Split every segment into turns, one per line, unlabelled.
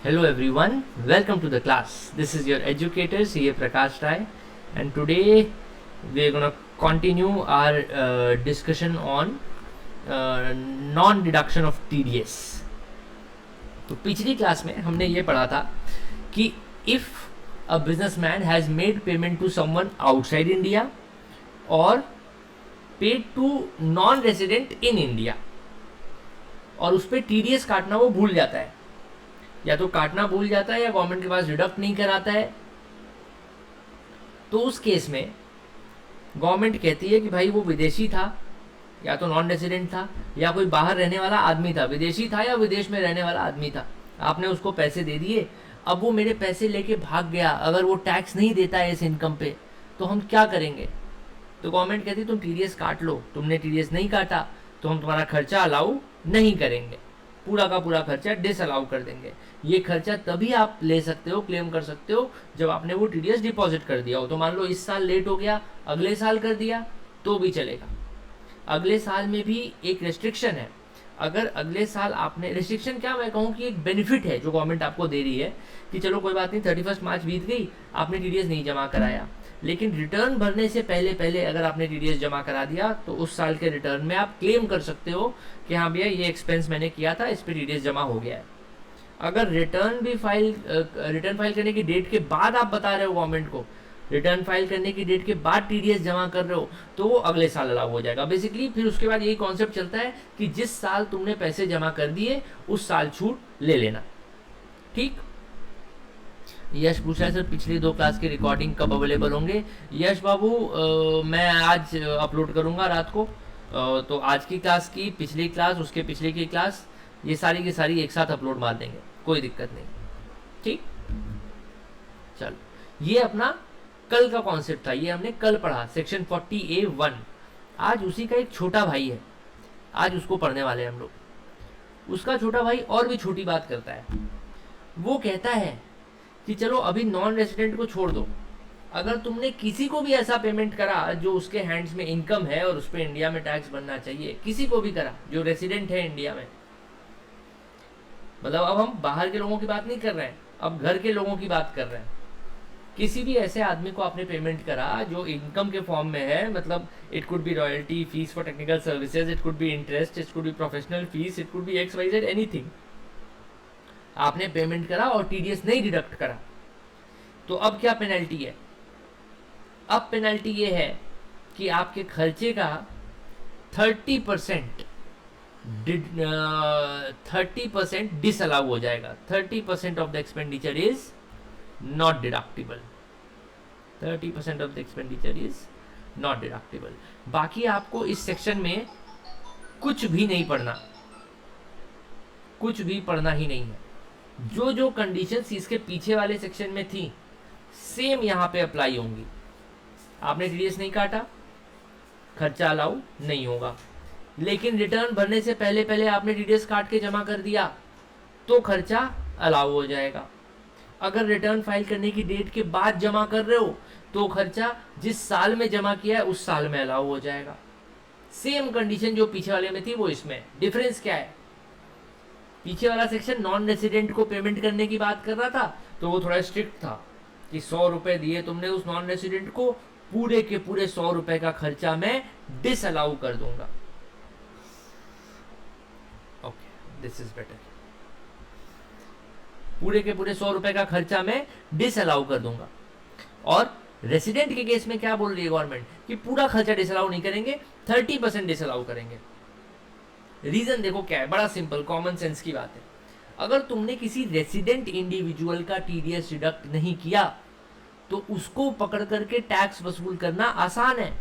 Hello everyone, welcome to the class. This is your educator CA Prakash Rai, and today we are going to continue our discussion on non-deduction of TDS. तो पिछली class में हमने ये पढ़ा था कि if a businessman has made payment to someone outside India or paid to non-resident in India और उस पर TDS काटना वो भूल जाता है, या तो काटना भूल जाता है या गवर्नमेंट के पास डिडक्ट नहीं कराता है, तो उस केस में गवर्नमेंट कहती है कि भाई वो विदेशी था, या तो नॉन रेसिडेंट था, या कोई बाहर रहने वाला आदमी था, विदेशी था या विदेश में रहने वाला आदमी था, आपने उसको पैसे दे दिए, अब वो मेरे पैसे लेके भाग गया, अगर वो टैक्स नहीं देता है इस इनकम पे तो हम क्या करेंगे? तो गवर्नमेंट कहती है तुम टीडीएस काट लो, तुमने टीडीएस नहीं काटा तो हम तुम्हारा खर्चा अलाउ नहीं करेंगे, पूरा का पूरा खर्चा डिसअलाउ कर देंगे। ये खर्चा तभी आप ले सकते हो, क्लेम कर सकते हो, जब आपने वो टीडीएस डिपॉजिट कर दिया हो। तो मान लो इस साल लेट हो गया, अगले साल कर दिया तो भी चलेगा। अगले साल में भी एक रेस्ट्रिक्शन है, अगर अगले साल आपने, रेस्ट्रिक्शन क्या, मैं कहूँ कि एक बेनिफिट है जो गवर्नमेंट आपको दे रही है कि चलो कोई बात नहीं, 31 मार्च बीत गई, आपने टीडीएस नहीं जमा कराया, लेकिन रिटर्न भरने से पहले पहले अगर आपने टीडीएस जमा करा दिया तो उस साल के रिटर्न में आप क्लेम कर सकते हो कि हाँ भैया ये एक्सपेंस मैंने किया था, इस पर टीडीएस जमा हो गया है। अगर रिटर्न फाइल करने की डेट के बाद आप बता रहे हो गवर्नमेंट को, रिटर्न फाइल करने की डेट के बाद टीडीएस जमा कर रहे हो, तो वो अगले साल अलाउ हो जाएगा। बेसिकली फिर उसके बाद यही कॉन्सेप्ट चलता है कि जिस साल तुमने पैसे जमा कर दिए उस साल छूट ले लेना। ठीक। यश पूछ रहा है सर पिछली 2 क्लास की रिकॉर्डिंग कब अवेलेबल होंगे? यश बाबू मैं आज अपलोड करूंगा रात को, तो आज की क्लास की, पिछली क्लास, उसके पिछले की क्लास, ये सारी की सारी एक साथ अपलोड मार देंगे, कोई दिक्कत नहीं। ठीक, चलो ये अपना कल का कॉन्सेप्ट था, ये हमने कल पढ़ा सेक्शन 40A1। आज उसी का एक छोटा भाई है, आज उसको पढ़ने वाले हैं हम लोग। उसका छोटा भाई और भी छोटी बात करता है, वो कहता है कि चलो अभी नॉन रेसिडेंट को छोड़ दो, अगर तुमने किसी को भी ऐसा पेमेंट करा जो उसके हैंड्स में इनकम है और उस पर इंडिया में टैक्स बनना चाहिए, किसी को भी करा जो रेसिडेंट है इंडिया में, मतलब अब हम बाहर के लोगों की बात नहीं कर रहे हैं, अब घर के लोगों की बात कर रहे हैं, किसी भी ऐसे आदमी को आपने पेमेंट करा जो इनकम के फॉर्म में है, मतलब it could be royalty, fees for technical services, it could be interest, it could be professional fees, it could be XYZ anything, आपने पेमेंट करा और टीडीएस नहीं डिडक्ट करा, तो अब क्या पेनल्टी है? अब पेनल्टी ये है कि आपके खर्चे का 30% डिसअलाउ हो जाएगा। 30% of the expenditure is not deductible. 30% of the expenditure is not deductible. बाकी आपको इस सेक्शन में कुछ भी नहीं पढ़ना, कुछ भी पढ़ना ही नहीं है। जो जो कंडीशंस इसके पीछे वाले सेक्शन में थी सेम यहाँ पे अप्लाई होंगी। आपने टीडीएस नहीं काटा, खर्चा अलाउ नहीं होगा, लेकिन रिटर्न भरने से पहले पहले आपने टीडीएस काट के जमा कर दिया तो खर्चा अलाउ हो जाएगा। अगर रिटर्न फाइल करने की डेट के बाद जमा कर रहे हो तो खर्चा जिस साल में जमा किया है उस साल में अलाउ हो जाएगा। सेम कंडीशन जो पीछे वाले में थी वो इसमें। डिफरेंस क्या है? पीछे वाला सेक्शन नॉन रेसिडेंट को पेमेंट करने की बात कर रहा था, तो वो थोड़ा स्ट्रिक्ट था कि 100 रुपए दिए तुमने उस नॉन रेसिडेंट को, पूरे के पूरे 100 रुपए का खर्चा मैं डिसअलाउ कर दूंगा। Okay, this is better. पूरे के पूरे 100 रुपए का खर्चा मैं डिसअलाउ कर दूंगा। और रेसिडेंट के केस में क्या बोल रही है गवर्नमेंट कि पूरा खर्चा डिसअलाउ नहीं करेंगे, 30% डिसअलाउ करेंगे। रीजन देखो क्या है, बड़ा सिंपल, कॉमन सेंस की बात है। अगर तुमने किसी रेसिडेंट इंडिविजुअल का टीडीएस डिडक्ट नहीं किया तो उसको पकड़ करके टैक्स वसूल करना आसान है।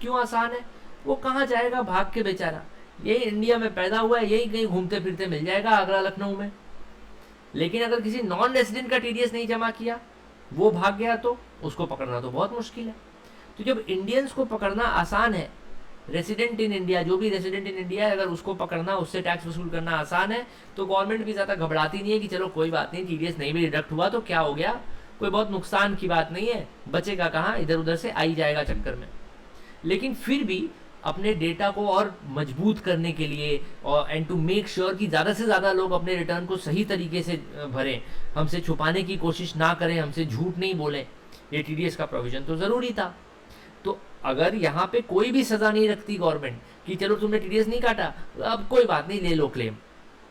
क्यों आसान है? वो कहाँ जाएगा भाग के बेचारा, यही इंडिया में पैदा हुआ है, यही कहीं घूमते फिरते मिल जाएगा आगरा लखनऊ में। लेकिन अगर किसी नॉन रेसिडेंट का टीडीएस नहीं जमा किया, वो भाग गया, तो उसको पकड़ना तो बहुत मुश्किल है। तो जब इंडियंस को पकड़ना आसान है, रेसिडेंट इन इंडिया, जो भी रेसिडेंट इन इंडिया है, अगर उसको पकड़ना, उससे टैक्स वसूल करना आसान है, तो गवर्नमेंट भी ज़्यादा घबराती नहीं है कि चलो कोई बात नहीं, टीडीएस नहीं भी डिडक्ट हुआ तो क्या हो गया, कोई बहुत नुकसान की बात नहीं है, बचेगा कहाँ, इधर उधर से आई जाएगा चक्कर में। लेकिन फिर भी अपने डेटा को और मजबूत करने के लिए और एंड टू मेक श्योर कि ज़्यादा से ज़्यादा लोग अपने रिटर्न को सही तरीके से भरें, हमसे छुपाने की कोशिश ना करें, हमसे झूठ नहीं बोलें, ये टीडीएस का प्रोविज़न तो ज़रूरी था। तो अगर यहाँ पे कोई भी सज़ा नहीं रखती गवर्नमेंट कि चलो तुमने टीडीएस नहीं काटा, अब कोई बात नहीं, ले लो क्लेम,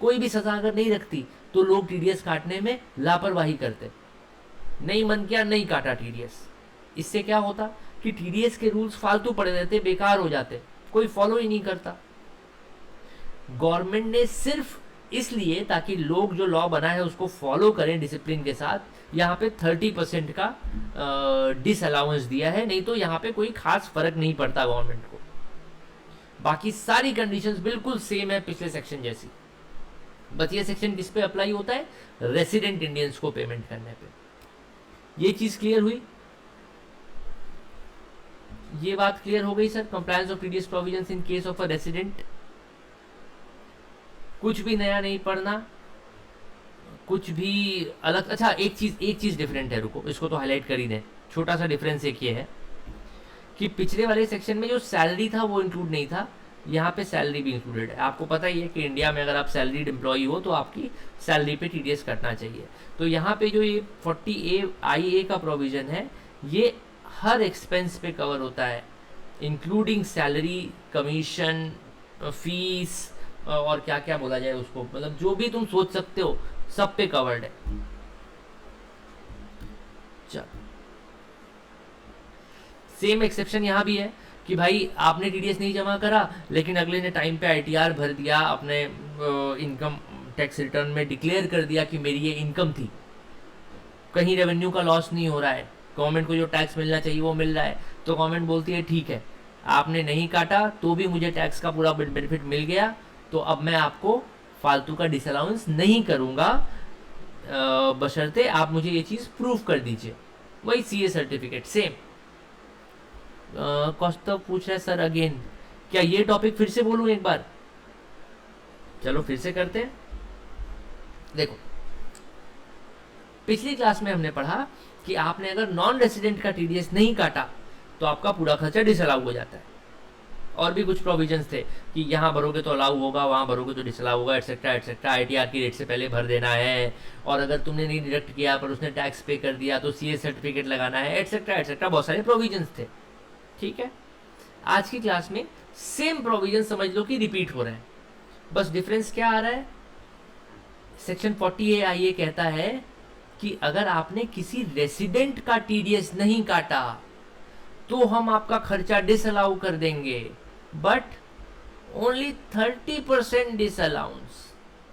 कोई भी सज़ा अगर नहीं रखती तो लोग टीडीएस काटने में लापरवाही करते, नहीं मन किया नहीं काटा टीडीएस। इससे क्या होता कि टीडीएस के रूल्स फालतू पड़े रहते, बेकार हो जाते, कोई फॉलो ही नहीं करता। गवर्नमेंट ने सिर्फ इसलिए ताकि लोग जो लॉ बना है उसको फॉलो करें डिसिप्लिन के साथ, यहाँ पे 30% का डिसअलाउंस दिया है, नहीं तो यहाँ पे कोई खास फर्क नहीं पड़ता गवर्नमेंट को। बाकी सारी कंडीशंस बिल्कुल सेम है पिछले सेक्शन जैसी, बस ये सेक्शन किस पे अप्लाई होता है, रेसिडेंट इंडियंस को पेमेंट करने पे। ये चीज क्लियर हुई, ये बात क्लियर हो गई sir, compliance of TDS provisions in case of a resident. कुछ भी नया नहीं पढ़ना, कुछ भी अलग। अच्छा एक चीज डिफरेंट है, रुको इसको तो हाईलाइट कर ही दें। छोटा सा डिफरेंस एक ये है कि पिछले वाले सेक्शन में जो सैलरी था वो इंक्लूड नहीं था, यहाँ पे सैलरी भी इंक्लूडेड है। आपको पता ही है कि इंडिया में अगर आप सैलरीड एम्प्लॉई हो तो आपकी सैलरी पे टीडीएस कटना चाहिए। तो यहाँ पे जो ये 40A का प्रोविजन है, ये हर एक्सपेंस पे कवर होता है, इंक्लूडिंग सैलरी, कमीशन, फीस और क्या क्या बोला जाए उसको, मतलब जो भी तुम सोच सकते हो सब पे कवर्ड है। चल सेम एक्सेप्शन यहाँ भी है कि भाई आपने टीडीएस नहीं जमा करा लेकिन अगले ने टाइम पे आईटीआर भर दिया, अपने इनकम टैक्स रिटर्न में डिक्लेयर कर दिया कि मेरी ये इनकम थी, कहीं रेवेन्यू का लॉस नहीं हो रहा है, गवर्नमेंट को जो टैक्स मिलना चाहिए वो मिल रहा है, तो गवर्नमेंट बोलती है ठीक है आपने नहीं काटा तो भी मुझे टैक्स का पूरा बेनिफिट मिल गया, तो अब मैं आपको फालतू का डिसअलाउंस नहीं करूँगा, बशर्ते आप मुझे ये चीज़ प्रूफ कर दीजिए। वही सीए सर्टिफिकेट सेम। कौस्तव पूछ रहा है सर अगेन, क्या ये टॉपिक फिर से बोलूं एक बार? चलो फिर से करते हैं। देखो पिछली क्लास में हमने पढ़ा कि आपने अगर नॉन रेसिडेंट का टीडीएस नहीं काटा तो आपका पूरा खर्चा डिसअलाउ हो जाता है। और भी कुछ प्रोविजंस थे कि यहाँ भरोगे तो अलाउ होगा, वहाँ भरोगे तो डिसअलाउ होगा, एटसेट्रा एटसेट्रा, आईटीआर की रेट से पहले भर देना है, और अगर तुमने नहीं डिडक्ट किया पर उसने टैक्स पे कर दिया तो सीए सर्टिफिकेट लगाना है, एटसेट्रा एटसेट्रा, बहुत सारे प्रोविजंस थे। ठीक है, आज की क्लास में सेम प्रोविजन समझ लो कि रिपीट हो रहे हैं, बस डिफरेंस क्या आ रहा है। सेक्शन 40A कहता है कि अगर आपने किसी रेसिडेंट का टीडीएस नहीं काटा तो हम आपका खर्चा डिसअलाउ कर देंगे, बट ओनली 30% डिसअलाउंस,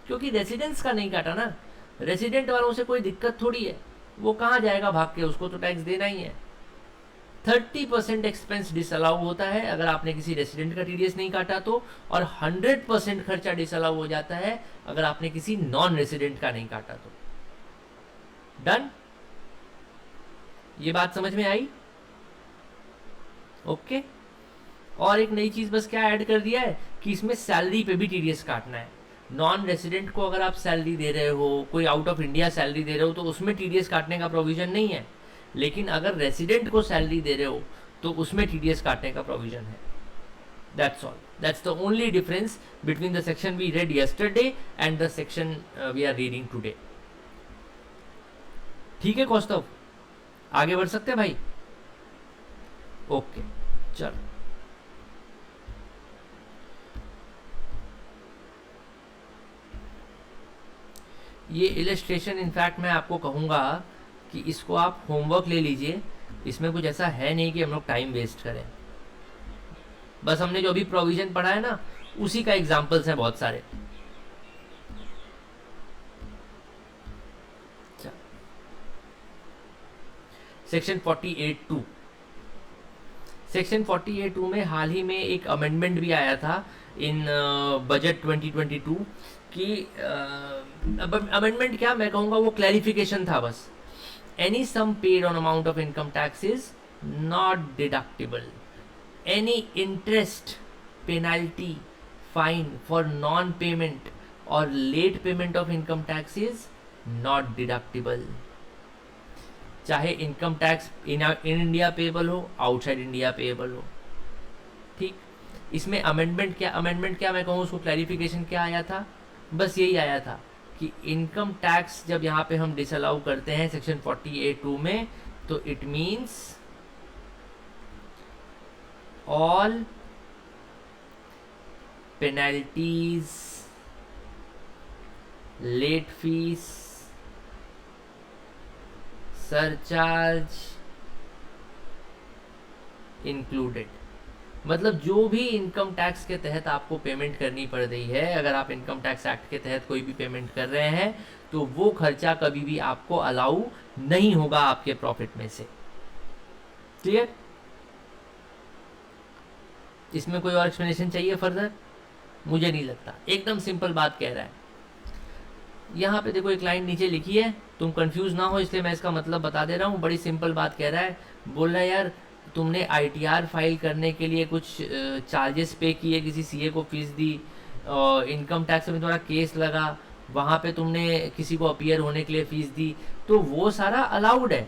क्योंकि रेसिडेंट्स का नहीं काटा ना, रेसिडेंट वालों से कोई दिक्कत थोड़ी है, वो कहाँ जाएगा भाग के, उसको तो टैक्स देना ही है। 30% एक्सपेंस डिसअलाउ होता है अगर आपने किसी रेसिडेंट का टीडीएस नहीं काटा तो, और 100% खर्चा डिसअलाउ हो जाता है अगर आपने किसी नॉन रेसिडेंट का नहीं काटा तो। डन, ये बात समझ में आई? ओके। और एक नई चीज बस क्या ऐड कर दिया है कि इसमें सैलरी पे भी टीडीएस काटना है। नॉन रेसिडेंट को अगर आप सैलरी दे रहे हो, कोई आउट ऑफ इंडिया सैलरी दे रहे हो, तो उसमें टीडीएस काटने का प्रोविजन नहीं है, लेकिन अगर रेसिडेंट को सैलरी दे रहे हो तो उसमें टीडीएस काटने का प्रोविजन है। That's all, that's the only difference between the section we read yesterday and the section we are reading today. ठीक है कौस्तव, आगे बढ़ सकते हैं भाई? ओके चलो। ये इलस्ट्रेशन इनफैक्ट मैं आपको कहूँगा कि इसको आप होमवर्क ले लीजिए, इसमें कुछ ऐसा है नहीं कि हम लोग टाइम वेस्ट करें, बस हमने जो भी प्रोविजन पढ़ा है ना उसी का एग्जाम्पल्स हैं बहुत सारे। सेक्शन 48(2), सेक्शन 48(2) में हाल ही में एक अमेंडमेंट भी आया था इन बजट 2022 की। अमेंडमेंट क्या मैं कहूँगा, वो क्लैरिफिकेशन था बस। Any sum paid on amount of income tax is not deductible. Any interest, penalty, fine for non-payment or late payment of income tax is not deductible. चाहे income tax in India payable हो, outside India payable हो। ठीक, इसमें amendment क्या मैं कहूँ उसको, clarification क्या आया था, बस यही आया था कि इनकम टैक्स जब यहाँ पे हम डिसअलाउ करते हैं सेक्शन 48(2) में, तो it means all penalties, late fees, surcharge included. मतलब जो भी इनकम टैक्स के तहत आपको पेमेंट करनी पड़ रही है, अगर आप इनकम टैक्स एक्ट के तहत कोई भी पेमेंट कर रहे हैं, तो वो खर्चा कभी भी आपको अलाउ नहीं होगा आपके प्रॉफिट में से। क्लियर? इसमें कोई और एक्सप्लेनेशन चाहिए फर्दर? मुझे नहीं लगता, एकदम सिंपल बात कह रहा है। यहाँ पे देखो एक लाइन नीचे लिखी है, तुम कंफ्यूज ना हो इसलिए मैं इसका मतलब बता दे रहा हूँ। बड़ी सिंपल बात कह रहा है, बोल रहा है यार तुमने ITR फाइल करने के लिए कुछ चार्जेस पे किए, किसी CA को फीस दी, इनकम टैक्स में तुम्हारा केस लगा, वहाँ पे तुमने किसी को अपीयर होने के लिए फीस दी, तो वो सारा अलाउड है,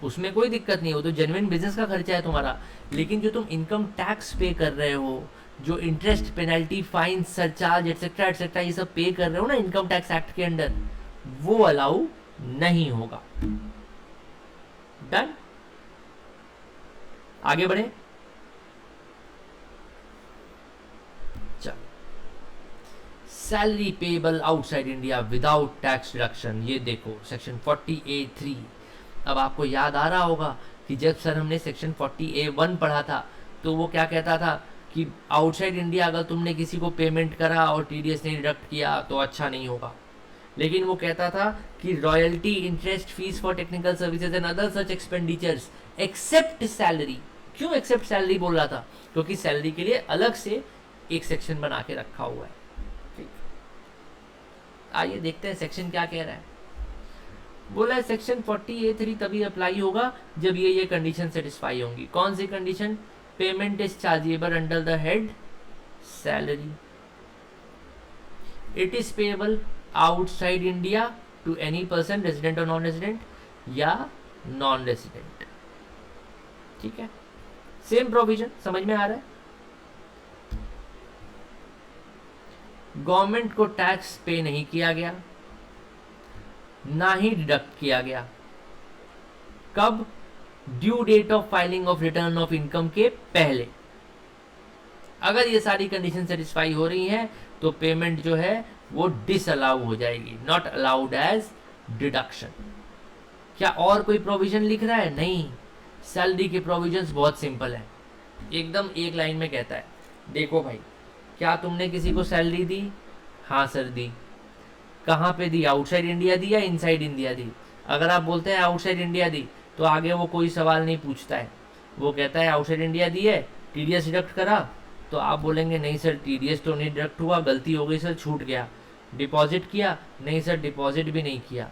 उसमें कोई दिक्कत नहीं हो, तो जेन्युइन बिजनेस का खर्चा है तुम्हारा। लेकिन जो तुम इनकम टैक्स पे कर रहे हो, जो interest, penalty, fine, surcharge etcetera etcetera ये सब पे कर रहे हो ना इनकम टैक्स एक्ट के अंडर, वो अलाउ नहीं होगा। डन? आगे बढ़े। चलो, salary payable outside India without tax deduction, ये देखो सेक्शन 40A(3). अब आपको याद आ रहा होगा कि जब सर हमने सेक्शन 40A(1) पढ़ा था, तो वो क्या कहता था कि आउटसाइड इंडिया अगर तुमने किसी को पेमेंट करा और TDS ने डिडक्ट किया तो अच्छा नहीं होगा। लेकिन वो कहता था कि royalty, interest, fees for technical services and other such expenditures except salary. क्यों एक्सेप्ट सैलरी बोल रहा था? क्योंकि सैलरी के लिए अलग से एक सेक्शन बना के रखा हुआ है। ठीक, आइए देखते हैं सेक्शन क्या कह रहा है। बोला है सेक्शन 40A(3) तभी अप्लाई होगा जब ये कंडीशन सेटिस्फाई होंगी। कौन सी condition? Payment is chargeable under the head salary, it is payable outside India to any person resident और नॉन रेजिडेंट या नॉन रेजिडेंट। ठीक है, सेम प्रोविजन, समझ में आ रहा है? गवर्नमेंट को टैक्स पे नहीं किया गया, ना ही डिडक्ट किया गया। कब? Due date of filing of return of income के पहले। अगर ये सारी कंडीशन सेटिस्फाई हो रही हैं तो पेमेंट जो है वो डिसअलाउ हो जाएगी, नॉट अलाउड एज डिडक्शन। क्या और कोई प्रोविजन लिख रहा है? नहीं, सैलरी के प्रोविजंस बहुत सिंपल है, एकदम एक लाइन में कहता है, देखो भाई, क्या तुमने किसी को सैलरी दी? हाँ सर दी। कहाँ पे दी? आउटसाइड इंडिया दी या इनसाइड इंडिया दी? अगर आप बोलते हैं आउटसाइड इंडिया दी, तो आगे वो कोई सवाल नहीं पूछता है, वो कहता है आउटसाइड इंडिया दी है, TDS डिडक्ट करा, तो आप बोलेंगे नहीं सर TDS तो नहीं डिडक्ट हुआ, गलती हो गई सर, छूट गया। डिपॉजिट किया? नहीं सर डिपॉजिट भी नहीं किया,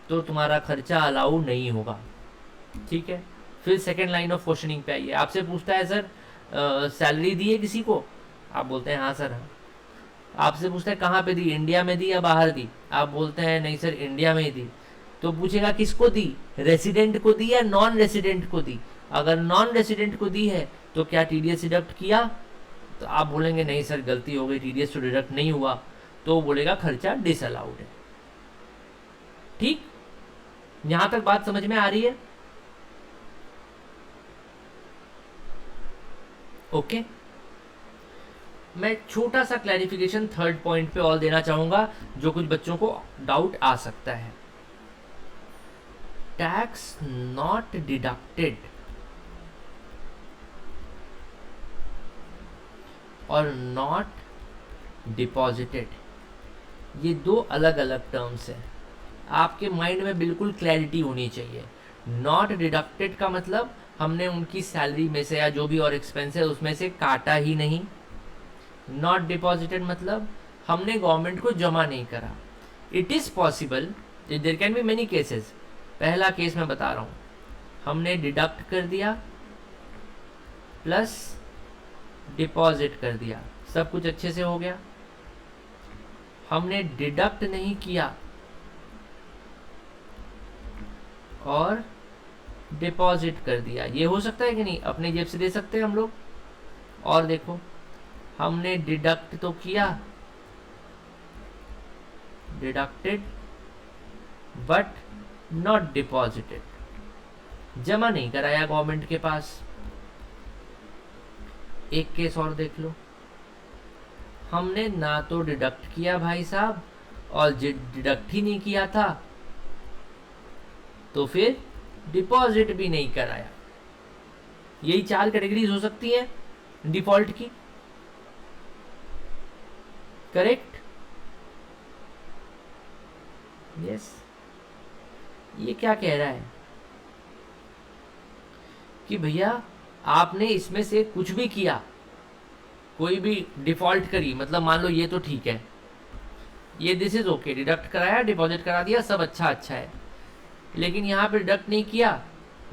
तो तुम्हारा खर्चा अलाउ नहीं होगा। ठीक है, फिर सेकेंड लाइन ऑफ क्वेश्चनिंग पे आइए। आपसे पूछता है सर सैलरी दी है किसी को? आप बोलते हैं हाँ सर हाँ। आपसे पूछता है कहाँ पे दी, इंडिया में दी या बाहर दी? आप बोलते हैं नहीं सर इंडिया में ही दी। तो पूछेगा किसको दी, रेसिडेंट को दी या नॉन रेसिडेंट को दी? अगर नॉन रेसिडेंट को दी है तो क्या TDS डिडक्ट किया? तो आप बोलेंगे नहीं सर गलती हो गई, TDS तो डिडक्ट नहीं हुआ, तो बोलेगा खर्चा डिसअलाउड है। ठीक, यहां तक बात समझ में आ रही है? ओके, मैं छोटा सा क्लैरिफिकेशन थर्ड पॉइंट पे और देना चाहूंगा जो कुछ बच्चों को डाउट आ सकता है। टैक्स नॉट डिडक्टेड और नॉट डिपॉजिटेड, ये दो अलग अलग टर्म्स हैं, आपके माइंड में बिल्कुल क्लैरिटी होनी चाहिए। नॉट डिडक्टेड का मतलब हमने उनकी सैलरी में से या जो भी और एक्सपेंस है उसमें से काटा ही नहीं। नॉट डिपॉजिटेड मतलब हमने गवर्नमेंट को जमा नहीं करा। It is possible, there can be many cases. पहला केस मैं बता रहा हूं, हमने डिडक्ट कर दिया प्लस डिपॉजिट कर दिया, सब कुछ अच्छे से हो गया। हमने डिडक्ट नहीं किया और डिपॉजिट कर दिया, ये हो सकता है कि नहीं? अपने जेब से दे सकते हैं हम लोग, और देखो हमने डिडक्ट तो किया, डिडक्टेड बट नॉट डिपॉजिटेड, जमा नहीं कराया गवर्नमेंट के पास। एक केस और देख लो, हमने ना तो डिडक्ट किया भाई साहब और डिडक्ट ही नहीं किया था, तो फिर डिपॉजिट भी नहीं कराया। यही 4 कैटेगरीज हो सकती है डिफॉल्ट की, करेक्ट? यस। ये क्या कह रहा है कि भैया आपने इसमें से कुछ भी किया, कोई भी डिफॉल्ट करी, मतलब मान लो ये तो ठीक है, ये दिस इज ओके, डिडक्ट कराया, डिपॉजिट करा दिया, सब अच्छा अच्छा है, लेकिन यहाँ पे डिडक्ट नहीं किया,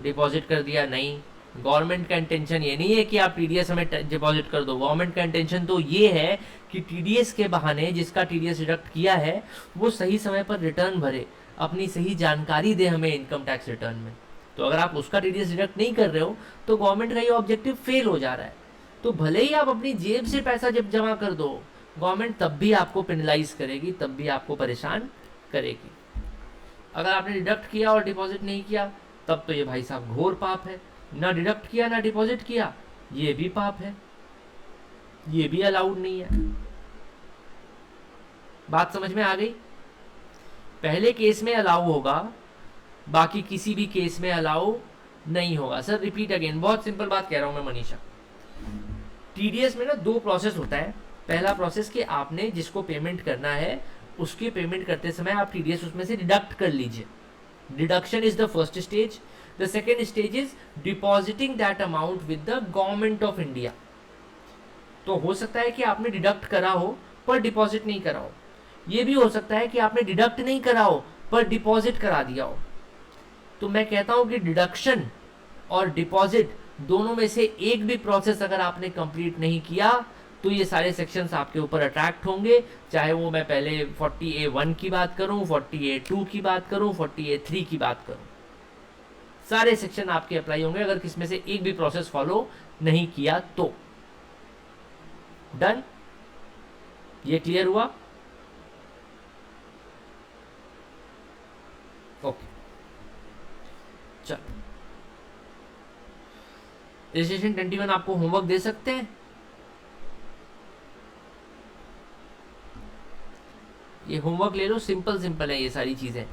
डिपॉजिट कर दिया, नहीं। गवर्नमेंट का इंटेंशन ये नहीं है कि आप टीडीएस हमें डिपॉजिट कर दो, गवर्नमेंट का इंटेंशन तो ये है कि टीडीएस के बहाने जिसका टीडीएस डिडक्ट किया है वो सही समय पर रिटर्न भरे, अपनी सही जानकारी दे हमें इनकम टैक्स रिटर्न में। तो अगर आप उसका टीडीएस डिडक्ट नहीं कर रहे हो तो गवर्नमेंट का ये ऑब्जेक्टिव फेल हो जा रहा है। तो भले ही आप अपनी जेब से पैसा जब जमा कर दो, गवर्नमेंट तब भी आपको पेनलाइज करेगी, तब भी आपको परेशान करेगी। अगर आपने डिडक्ट किया और डिपॉजिट नहीं किया तब तो ये भाई साहब घोर पाप है। ना डिडक्ट किया ना डिपॉजिट किया, ये भी पाप है, ये भी अलाउड नहीं है। बात समझ में आ गई? पहले केस में अलाउ होगा, बाकी किसी भी केस में अलाउ नहीं होगा। सर रिपीट अगेन, बहुत सिंपल बात कह रहा हूं मैं मनीषा। टीडीएस में ना 2 प्रोसेस होता है। पहला प्रोसेस कि आपने जिसको पेमेंट करना है उसके पेमेंट करते समय आप टीडीएस उसमें से डिडक्ट कर लीजिए। Deduction is the first stage. The second stage is depositing that amount with the government of India. तो हो सकता है कि आपने डिडक्ट करा हो पर डिपॉजिट नहीं करा हो, ये भी हो सकता है कि आपने डिडक्ट नहीं करा हो पर डिपॉजिट करा दिया हो। तो मैं कहता हूं कि डिडक्शन और डिपॉजिट दोनों में से एक भी प्रोसेस अगर आपने कंप्लीट नहीं किया तो ये सारे सेक्शंस आपके ऊपर अट्रैक्ट होंगे, चाहे वो मैं पहले 40A1 की बात करूं, 40A2 की बात करूं, 40A3 की बात करूं, सारे सेक्शन आपके अप्लाई होंगे अगर किसमें से एक भी प्रोसेस फॉलो नहीं किया तो। डन? ये क्लियर हुआ? ओके चलो, रजिस्ट्रेशन 21 आपको होमवर्क दे सकते हैं। ये होमवर्क ले लो, सिंपल सिंपल है, ये सारी चीजें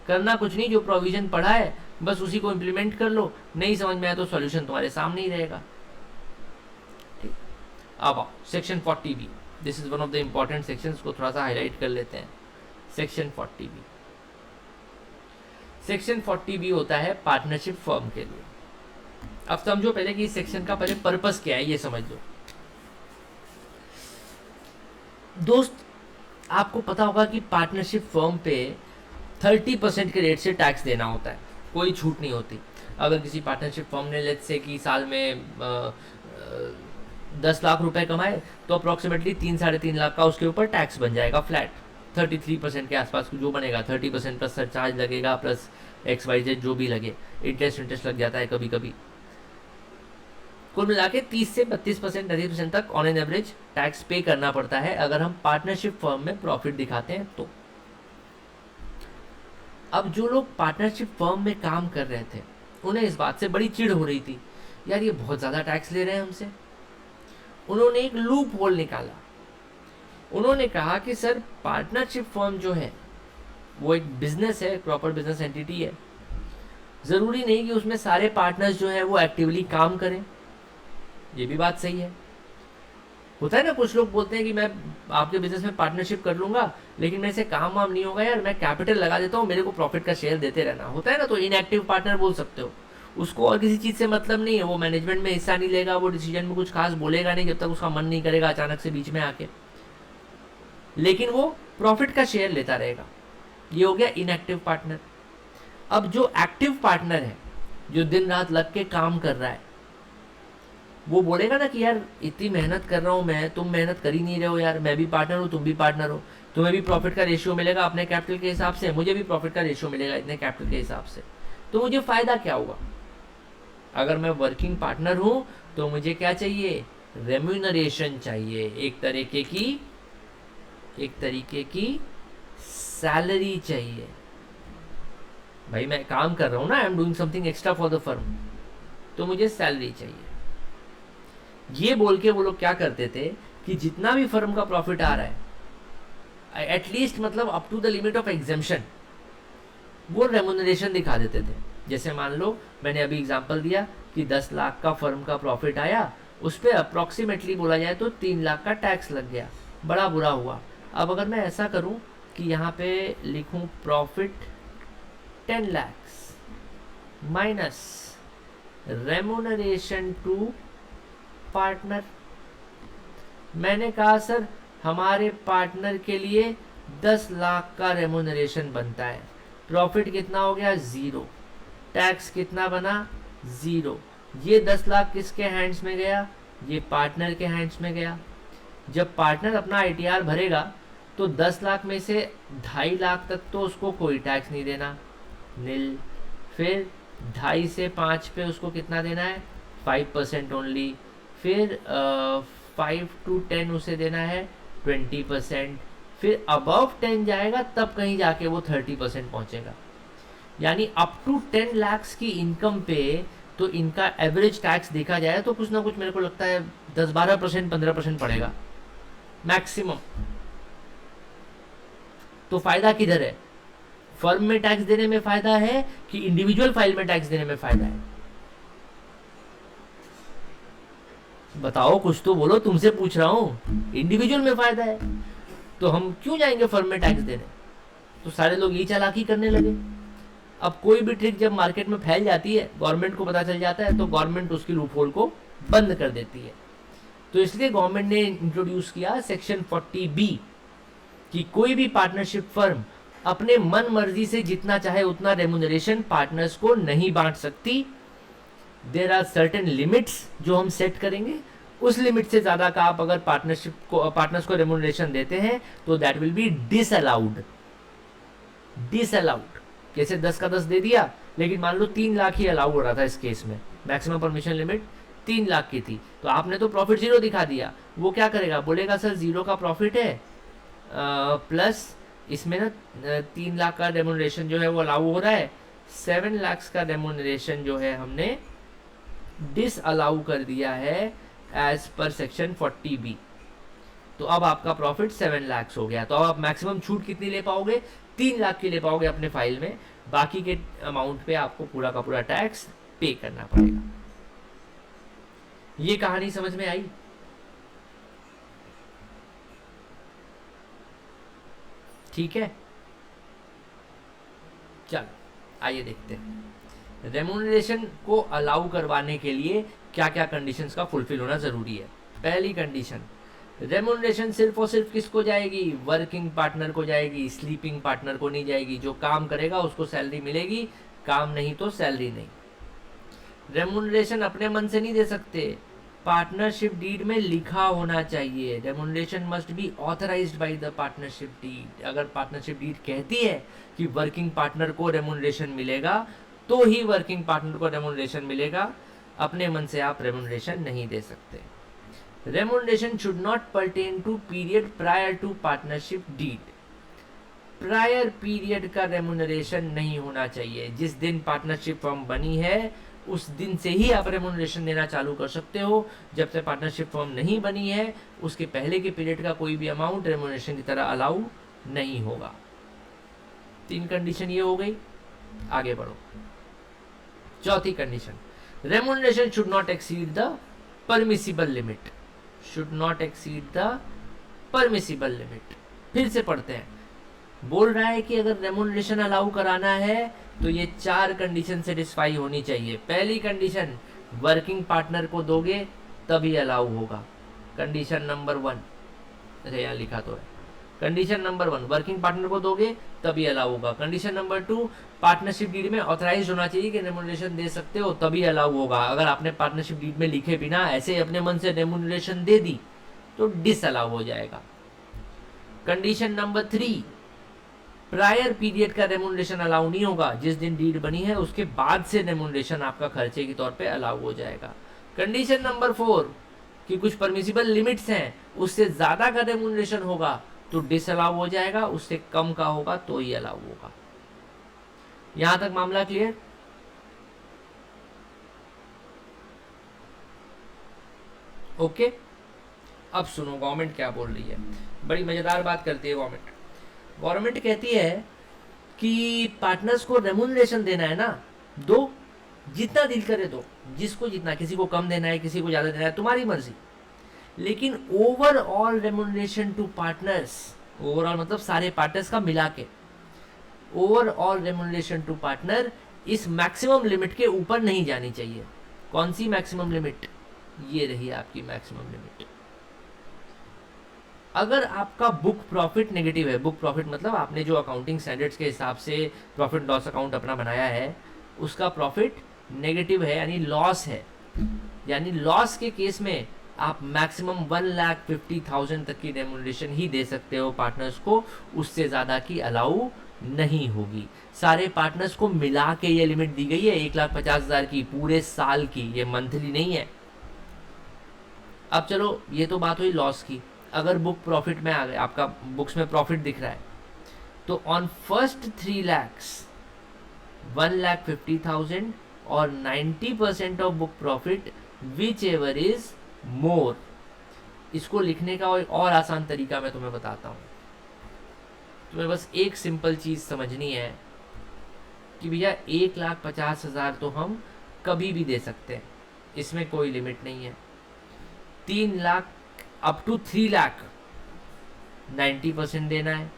करना कुछ नहीं, जो प्रोविजन पढ़ा है बस उसी को इम्प्लीमेंट कर लो, नहीं समझ में आया तो सॉल्यूशन तुम्हारे सामने ही रहेगा। ठीक, अब आओ section 40B। This is one of the important sections को थोड़ा सा हाईलाइट कर लेते हैं। सेक्शन 40B, सेक्शन 40B होता है पार्टनरशिप फर्म के लिए। अब समझो पहले कि इस सेक्शन का पहले पर्पस क्या है, ये समझ लो। दोस्त आपको पता होगा कि पार्टनरशिप फर्म पे 30% के रेट से टैक्स देना होता है, कोई छूट नहीं होती। अगर किसी पार्टनरशिप फर्म ने लेट्स से कि साल में 10 लाख रुपए कमाए तो अप्रॉक्सीमेटली 3-3.5 लाख का उसके ऊपर टैक्स बन जाएगा फ्लैट, 33% के आसपास जो बनेगा। 30% प्लस सरचार्ज लगेगा, प्लस XYZ जो भी लगे, इंटरेस्ट लग जाता है कभी कभी। कुल मिला के 30 से 32%, 30% तक ऑन एन एवरेज टैक्स पे करना पड़ता है अगर हम पार्टनरशिप फर्म में प्रॉफिट दिखाते हैं तो। अब जो लोग पार्टनरशिप फर्म में काम कर रहे थे उन्हें इस बात से बड़ी चिढ़ हो रही थी, यार ये बहुत ज़्यादा टैक्स ले रहे हैं हमसे। उन्होंने एक लूप होल निकाला। उन्होंने कहा कि सर पार्टनरशिप फर्म जो है वो एक बिजनेस है, प्रॉपर बिजनेस एंटिटी है, ज़रूरी नहीं कि उसमें सारे पार्टनर्स जो हैं वो एक्टिवली काम करें। ये भी बात सही है। होता है ना, कुछ लोग बोलते हैं कि मैं आपके बिजनेस में पार्टनरशिप कर लूंगा लेकिन मेरे से काम वाम नहीं होगा यार, मैं कैपिटल लगा देता हूँ, मेरे को प्रॉफिट का शेयर देते रहना। होता है ना, तो इनएक्टिव पार्टनर बोल सकते हो उसको, और किसी चीज़ से मतलब नहीं है, वो मैनेजमेंट में हिस्सा नहीं लेगा, वो डिसीजन में कुछ खास बोलेगा नहीं जब तक उसका मन नहीं करेगा अचानक से बीच में आके, लेकिन वो प्रॉफिट का शेयर लेता रहेगा। ये हो गया इनएक्टिव पार्टनर। अब जो एक्टिव पार्टनर है, जो दिन रात लग के काम कर रहा है, वो बोलेगा ना कि यार इतनी मेहनत कर रहा हूँ मैं, तुम मेहनत कर ही नहीं रहे हो यार, मैं भी पार्टनर हूँ तुम भी पार्टनर हो, तुम्हें भी प्रॉफिट का रेशियो मिलेगा अपने कैपिटल के हिसाब से, मुझे भी प्रॉफिट का रेशियो मिलेगा इतने कैपिटल के हिसाब से, तो मुझे फ़ायदा क्या हुआ? अगर मैं वर्किंग पार्टनर हूँ तो मुझे क्या चाहिए? रेम्यूनरेशन चाहिए, एक तरीके की सैलरी चाहिए। भाई मैं काम कर रहा हूँ ना, I am doing something extra for the firm, तो मुझे सैलरी चाहिए। ये बोल के वो लोग क्या करते थे कि जितना भी फर्म का प्रॉफिट आ रहा है एटलीस्ट मतलब up to the limit of exemption वो रेम्यूनरेशन दिखा देते थे। जैसे मान लो मैंने अभी एग्जांपल दिया कि 10 लाख का फर्म का प्रॉफिट आया, उस पर अप्रॉक्सीमेटली बोला जाए तो 3 लाख का टैक्स लग गया, बड़ा बुरा हुआ। अब अगर मैं ऐसा करूं कि यहाँ पे लिखूं profit 10 lakhs minus remuneration to partner, मैंने कहा सर हमारे पार्टनर के लिए 10 लाख का रेम्यूनरेशन बनता है, प्रॉफिट कितना हो गया 0, टैक्स कितना बना 0, ये 10 लाख किसके हैंड्स में गया, ये पार्टनर के हैंड्स में गया। जब पार्टनर अपना आईटीआर भरेगा तो 10 लाख में से 2.5 लाख तक तो उसको कोई टैक्स नहीं देना, नील। फिर 2.5 से 5 पे उसको कितना देना है 5% ओनली। फिर 5 to 10 उसे देना है 20%। फिर अबव 10 जाएगा तब कहीं जाके वो 30% पहुंचेगा। यानी अप टू 10 लाख की इनकम पे तो इनका एवरेज टैक्स देखा जाए तो कुछ ना कुछ मेरे को लगता है 10-12% 15% पड़ेगा मैक्सिमम। तो फायदा किधर है, फर्म में टैक्स देने में फायदा है कि इंडिविजुअल फाइल में टैक्स देने में फायदा है? बताओ, कुछ तो बोलो, तुमसे पूछ रहा हूं। इंडिविजुअल में फायदा है तो हम क्यों जाएंगे फर्म में टैक्स देने? तो सारे लोग यही चालाकी करने लगे। अब कोई भी ट्रिक जब मार्केट में फैल जाती है, गवर्नमेंट को पता चल जाता है, तो गवर्नमेंट उसकी लूपहोल को बंद कर देती है। तो इसलिए गवर्नमेंट ने इंट्रोड्यूस किया सेक्शन 40B कि कोई भी पार्टनरशिप फर्म अपने मन मर्जी से जितना चाहे उतना रेम्यूनरेशन पार्टनर्स को नहीं बांट सकती। देयर आर सर्टेन लिमिट्स जो हम सेट करेंगे, उस लिमिट से ज्यादा का आप अगर पार्टनर्स को रेम्यूनरेशन देते हैं तो दैट विल बी डिसअलाउड। कैसे 10 का 10 दे दिया, लेकिन मान लो 3 लाख ही अलाउ हो रहा था इस केस में, मैक्सिमम परमिशन लिमिट 3 लाख की थी, तो आपने तो प्रॉफिट 0 दिखा दिया। वो क्या करेगा, बोलेगा सर 0 का प्रॉफिट है प्लस इसमें ना 3 लाख का रेम्यूनरेशन जो है वो अलाउ हो रहा है, 7 लाख का रेम्यूनरेशन जो है हमने डिसअलाउ कर दिया है एज पर सेक्शन 40B। तो अब आपका प्रॉफिट 7 लाख हो गया। तो अब आप मैक्सिमम छूट कितनी ले पाओगे, 3 लाख की ले पाओगे अपने फाइल में, बाकी के अमाउंट पे आपको पूरा का पूरा टैक्स पे करना पड़ेगा। ये कहानी समझ में आई? ठीक है, चलो आइए देखते हैं रेम्यूनरेशन को अलाउ करवाने के लिए क्या क्या कंडीशंस का फुलफिल होना जरूरी है। पहली कंडीशन, रेम्यूनरेशन सिर्फ और सिर्फ किसको जाएगी, वर्किंग पार्टनर को जाएगी, स्लीपिंग पार्टनर को नहीं जाएगी। जो काम करेगा उसको सैलरी मिलेगी, काम नहीं तो सैलरी नहीं। रेम्यूनरेशन अपने मन से नहीं दे सकते, पार्टनरशिप डीड में लिखा होना चाहिए। Remuneration must be authorised by the partnership deed. अगर पार्टनरशिप डीड कहती है कि वर्किंग पार्टनर को रेम्यूनरेशन मिलेगा तो ही वर्किंग पार्टनर को रेम्यूनरेशन मिलेगा, अपने मन से आप रेम्यूनरेशन नहीं दे सकते। Remuneration should not pertain to period prior to partnership deed. Prior period का रेम्यूनरेशन नहीं होना चाहिए। जिस दिन पार्टनरशिप फर्म बनी है उस दिन से ही आप रेम्यूनरेशन देना चालू कर सकते हो। जब तक पार्टनरशिप फर्म नहीं बनी है उसके पहले के पीरियड का कोई भी अमाउंट रेम्यूनरेशन की तरह अलाउ नहीं होगा। 3 कंडीशन ये हो गई, आगे बढ़ो। चौथी condition, remuneration should not exceed the permissible limit. Should not exceed the permissible limit. फिर से पढ़ते हैं, बोल रहा है कि अगर रेम्यूनरेशन अलाउ कराना है तो ये 4 कंडीशन सेटिस्फाई होनी चाहिए। पहली कंडीशन, वर्किंग पार्टनर को दोगे तभी अलाउ होगा। कंडीशन नंबर 1, अरे यहाँ लिखा तो है, कंडीशन नंबर 1 वर्किंग पार्टनर को दोगे तभी अलाउ होगा। कंडीशन नंबर 2, पार्टनरशिप डीड में ऑथराइज होना चाहिए कि रेम्यूनरेशन दे सकते हो तभी अलाउ होगा। अगर आपने पार्टनरशिप डीड में लिखे बिना ऐसे अपने मन से रेम्यूनरेशन दे दी तो डिसअलाउ हो जाएगा। कंडीशन नंबर 3, प्रायर पीरियड का रेम्यूनरेशन अलाउ नहीं होगा। जिस दिन डीड बनी है उसके बाद से रेम्यूनरेशन आपका खर्चे के तौर पे अलाउ हो जाएगा। कंडीशन नंबर 4, कि कुछ परमिसिबल लिमिट्स हैं, उससे ज़्यादा का रेम्यूनरेशन होगा तो डिसअलाउ हो जाएगा, उससे कम का होगा तो ही अलाउ होगा। यहां तक मामला क्लियर? ओके। अब सुनो गवर्नमेंट क्या बोल रही है, बड़ी मजेदार बात करती है गवर्नमेंट। गवर्नमेंट कहती है कि पार्टनर्स को रेम्यूनरेशन देना है ना, दो, जितना दिल करे दो, जिसको जितना, किसी को कम देना है, किसी को ज्यादा देना है, तुम्हारी मर्जी। लेकिन overall remuneration to partners, overall मतलब सारे पार्टनर्स का मिला के, ओवरऑल रेम्यूनरेशन टू पार्टनर इस मैक्सिमम लिमिट के ऊपर नहीं जानी चाहिए। कौन सी मैक्सिमम लिमिट? ये रही आपकी मैक्सिमम लिमिट। अगर आपका बुक प्रॉफिट नेगेटिव है, बुक प्रॉफिट मतलब आपने जो अकाउंटिंग स्टैंडर्ड्स के हिसाब से प्रॉफिट लॉस अकाउंट अपना बनाया है, उसका प्रॉफिट नेगेटिव है यानी लॉस है, यानी लॉस के केस में आप मैक्सिमम 1,50,000 तक की रेम्यूनरेशन ही दे सकते हो पार्टनर्स को, उससे ज़्यादा की अलाउ नहीं होगी। सारे पार्टनर्स को मिला के ये लिमिट दी गई है 1,50,000 की, पूरे साल की, ये मंथली नहीं है। अब चलो ये तो बात हुई लॉस की। अगर बुक प्रॉफिट में आ गए, आपका बुक्स में प्रॉफिट दिख रहा है, तो ऑन फर्स्ट 3 lakhs 1,50,000 और 90% of book profit which ever is मोर। इसको लिखने का और आसान तरीका मैं तुम्हें बताता हूँ। तुम्हें बस एक सिंपल चीज समझनी है कि भैया 1,50,000 तो हम कभी भी दे सकते हैं, इसमें कोई लिमिट नहीं है। 3 लाख अप टू 3 लाख 90% देना है।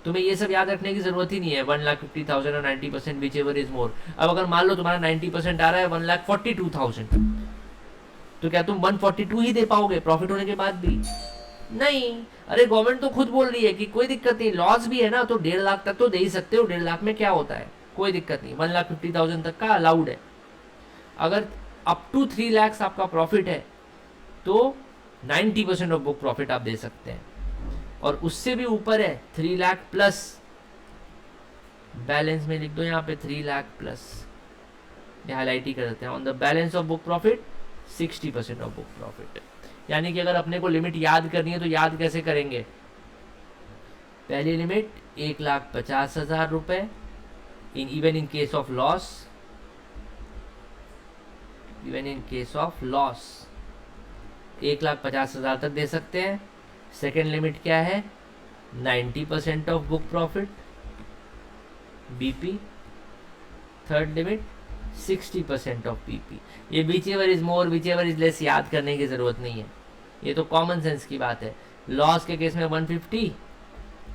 तुम्हें ये सब याद रखने की जरूरत ही नहीं है, 1,50,000 और 90% विच एवर इज मोर। अब अगर मान लो तुम्हारा 90% आ रहा है 1,42,000, तो क्या तुम 142 ही दे पाओगे प्रॉफिट होने के बाद भी? नहीं। अरे गवर्नमेंट तो खुद बोल रही है कि कोई दिक्कत नहीं, लॉस भी है ना तो 1.5 लाख तक तो दे ही सकते हो, 1.5 लाख में क्या होता है, कोई दिक्कत नहीं, 1,50,000 तक का अलाउड है। अगर अप टू 3 lakhs आपका प्रॉफिट है तो 90% ऑफ बुक प्रॉफिट आप दे सकते हैं, और उससे भी ऊपर है 3 लाख प्लस, बैलेंस में लिख दो यहाँ पे 3 लाख प्लस, ये हाईलाइट ही कर देते हैं। On the balance of book profit 60% of book profit. यानी कि अगर अपने को लिमिट याद करनी है तो याद कैसे करेंगे? पहली लिमिट 1,50,000 रुपए even in case of loss, even in case of loss 1,50,000 तक दे सकते हैं। सेकेंड लिमिट क्या है? 90% of book profit BP. Third limit 60% of PP. ये whichever is more whichever is less याद करने की जरूरत नहीं है, ये तो कॉमन सेंस की बात है। लॉस के केस में 150,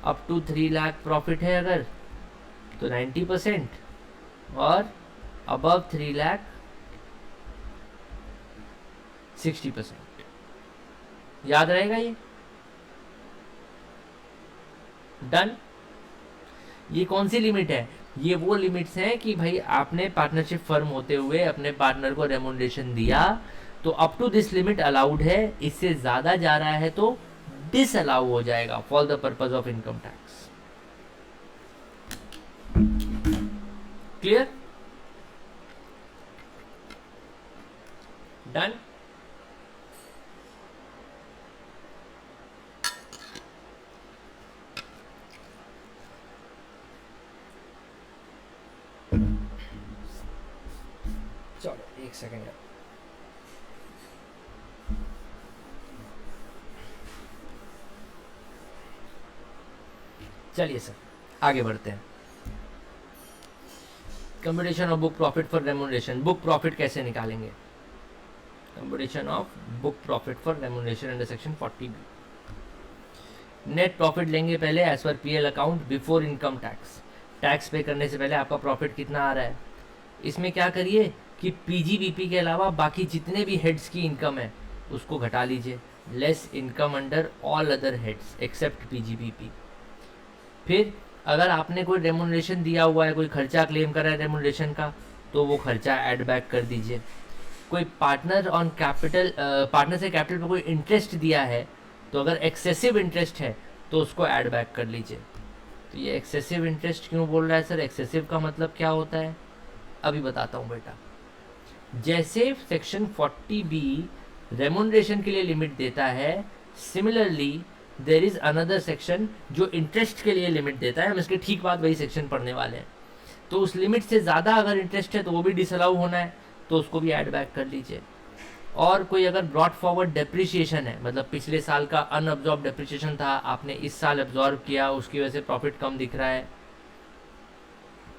अप टू 3 लाख प्रॉफिट है अगर तो 90%, और अबव 3 लाख 60%। याद रहेगा ये? डन। ये कौन सी लिमिट है? ये वो लिमिट्स हैं कि भाई आपने पार्टनरशिप फर्म होते हुए अपने पार्टनर को रेम्यूनरेशन दिया तो up to this limit allowed है, इससे ज्यादा जा रहा है तो डिसअलाउ हो जाएगा for the purpose of income tax. Clear? Done. चलो एक सेकेंड। चलिए सर आगे बढ़ते हैं। Computation of book profit for remuneration. Book profit कैसे निकालेंगे? Computation of book profit for remuneration under section 40B। Net profit लेंगे पहले as per PL account before income tax. Tax pay करने से पहले आपका प्रॉफिट कितना आ रहा है, इसमें क्या करिए कि पीजीबीपी के अलावा बाकी जितने भी हेड्स की इनकम है उसको घटा लीजिए, less income under all other heads except PGBP. फिर अगर आपने कोई रेम्यूनरेशन दिया हुआ है, कोई खर्चा क्लेम करा है रेम्यूनरेशन का, तो वो खर्चा ऐड बैक कर दीजिए। कोई पार्टनर ऑन कैपिटल, पार्टनर से कैपिटल पे कोई इंटरेस्ट दिया है तो अगर एक्सेसिव इंटरेस्ट है तो उसको ऐड बैक कर लीजिए। तो ये एक्सेसिव इंटरेस्ट क्यों बोल रहा है सर? एक्सेसिव का मतलब क्या होता है अभी बताता हूँ बेटा। जैसे सेक्शन 40B रेमुनरेशन के लिए लिमिट देता है, similarly there is another section जो इंटरेस्ट के लिए लिमिट देता है। हम इसके ठीक बाद वही सेक्शन पढ़ने वाले हैं। तो उस लिमिट से ज़्यादा अगर इंटरेस्ट है तो वो भी डिसअलाउ होना है, तो उसको भी ऐड बैक कर लीजिए। और कोई अगर ब्रॉड फॉरवर्ड डेप्रिसिएशन है, मतलब पिछले साल का अनअब्जॉर्ब डेप्रिसिएशन था, आपने इस साल एब्जॉर्ब किया, उसकी वजह से प्रॉफिट कम दिख रहा है,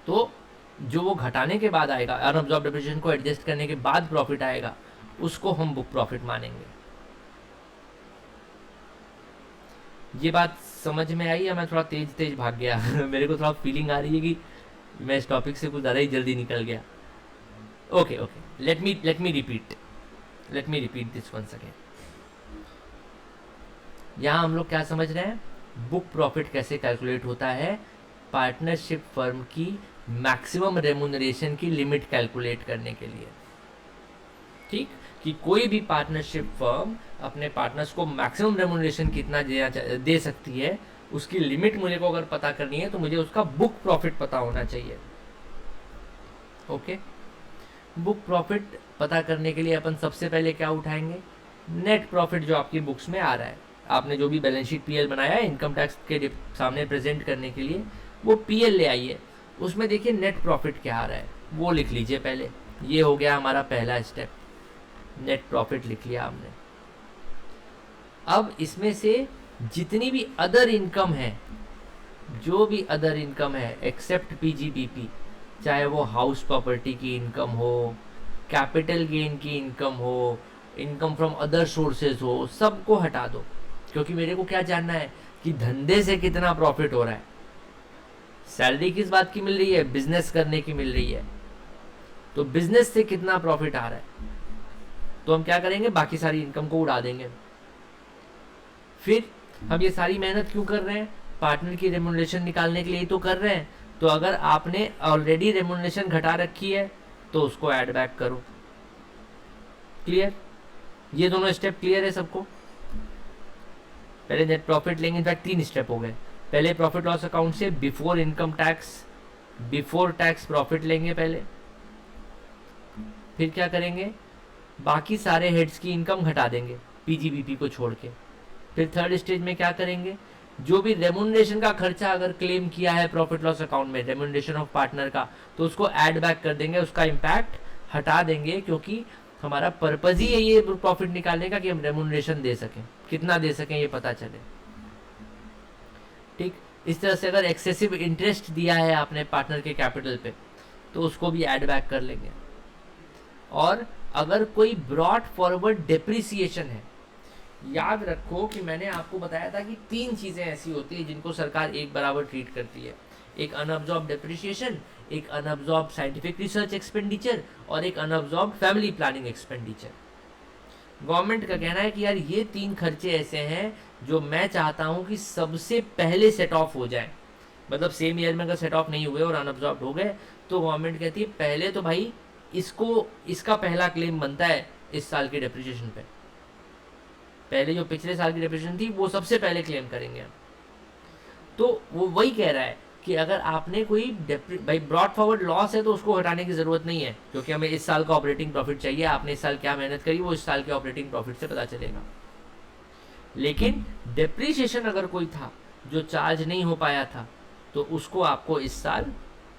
तो जो वो घटाने के बाद आएगा, अनअब्जॉर्ब डेप्रिसिएशन को एडजस्ट करने के बाद प्रॉफिट आएगा, उसको हम बुक प्रॉफिट मानेंगे। ये बात समझ में आई या मैं थोड़ा तेज तेज भाग गया? मेरे को थोड़ा फीलिंग आ रही है कि मैं इस टॉपिक से कुछ ज़्यादा ही जल्दी निकल गया। Okay okay, let me repeat this once again. यहाँ हम लोग क्या समझ रहे हैं, बुक प्रॉफिट कैसे कैलकुलेट होता है, पार्टनरशिप फर्म की मैक्सिमम रेमुनरेशन की लिमिट कैलकुलेट करने के लिए। ठीक, कि कोई भी पार्टनरशिप फर्म अपने पार्टनर्स को मैक्सिमम रेमुनरेशन कितना दे सकती है, उसकी लिमिट मुझे को अगर पता करनी है तो मुझे उसका बुक प्रॉफिट पता होना चाहिए। ओके, बुक प्रॉफिट पता करने के लिए अपन सबसे पहले क्या उठाएंगे, नेट प्रॉफिट जो आपकी बुक्स में आ रहा है। आपने जो भी बैलेंस शीट पीएल बनाया है इनकम टैक्स के सामने प्रेजेंट करने के लिए, वो पीएल ले आइए, उसमें देखिए नेट प्रॉफिट क्या आ रहा है वो लिख लीजिए पहले। ये हो गया हमारा पहला स्टेप, नेट प्रॉफिट लिख लिया हमने। अब इसमें से जितनी भी अदर इनकम है, जो भी अदर इनकम है एक्सेप्ट पीजीबीपी, चाहे वो हाउस प्रॉपर्टी की इनकम हो, कैपिटल गेन की इनकम हो, इनकम फ्रॉम अदर सोर्सेज हो, सबको हटा दो। क्योंकि मेरे को क्या जानना है कि धंधे से कितना प्रॉफिट हो रहा है। सैलरी किस बात की मिल रही है, बिजनेस करने की मिल रही है, तो बिजनेस से कितना प्रॉफिट आ रहा है, तो हम क्या करेंगे, बाकी सारी इनकम को उड़ा देंगे। फिर हम ये सारी मेहनत क्यों कर रहे हैं, पार्टनर की रेमुनरेशन निकालने के लिए तो कर रहे हैं। तो अगर आपने ऑलरेडी रेमुनरेशन घटा रखी है तो उसको ऐड बैक करो। क्लियर, ये दोनों स्टेप क्लियर है सबको। पहले नेट प्रॉफिट लेंगे, इनफैक्ट 3 स्टेप हो गए। पहले प्रॉफिट लॉस अकाउंट से before income tax, before tax profit लेंगे पहले। फिर क्या करेंगे, बाकी सारे हेड्स की इनकम घटा देंगे पीजीबीपी को छोड़ के। फिर थर्ड स्टेज में क्या करेंगे, जो भी रेमुनरेशन का खर्चा अगर क्लेम किया है प्रॉफिट लॉस अकाउंट में, रेमुनरेशन ऑफ पार्टनर का, तो उसको ऐड बैक कर देंगे, उसका इम्पैक्ट हटा देंगे। क्योंकि हमारा पर्पज ही है ये प्रॉफिट निकालने का कि हम रेमुनरेशन दे सकें, कितना दे सकें ये पता चले। ठीक, इस तरह से अगर एक्सेसिव इंटरेस्ट दिया है आपने पार्टनर के कैपिटल पे तो उसको भी ऐड बैक कर लेंगे। और अगर कोई ब्रॉड फॉरवर्ड डेप्रिसिएशन है, याद रखो कि मैंने आपको बताया था कि 3 चीजें ऐसी होती है जिनको सरकार एक बराबर ट्रीट करती है, एक अनअब्जॉर्ब डेप्रिसिएशन, एक अनअब्जॉर्ब साइंटिफिक रिसर्च एक्सपेंडिचर और एक unabsorbed family planning expenditure. Government का कहना है कि यार ये 3 खर्चे ऐसे हैं जो मैं चाहता हूं कि सबसे पहले सेट ऑफ हो जाए। मतलब सेम ईयर में अगर सेट ऑफ नहीं हुए और अनअब्जॉर्ब हो गए तो गवर्नमेंट कहती है पहले तो भाई इसका पहला क्लेम बनता है इस साल के डेप्रिसिएशन पे। पहले जो पिछले साल की डेप्रिसिएशन थी वो सबसे पहले क्लेम करेंगे हम। तो वो वही कह रहा है कि अगर आपने कोई भाई ब्रॉड फॉरवर्ड लॉस है तो उसको हटाने की जरूरत नहीं है, क्योंकि हमें इस साल का ऑपरेटिंग प्रॉफिट चाहिए। आपने इस साल क्या मेहनत करी वो इस साल के ऑपरेटिंग प्रॉफिट से पता चलेगा। लेकिन डेप्रिसिएशन अगर कोई था जो चार्ज नहीं हो पाया था तो उसको आपको इस साल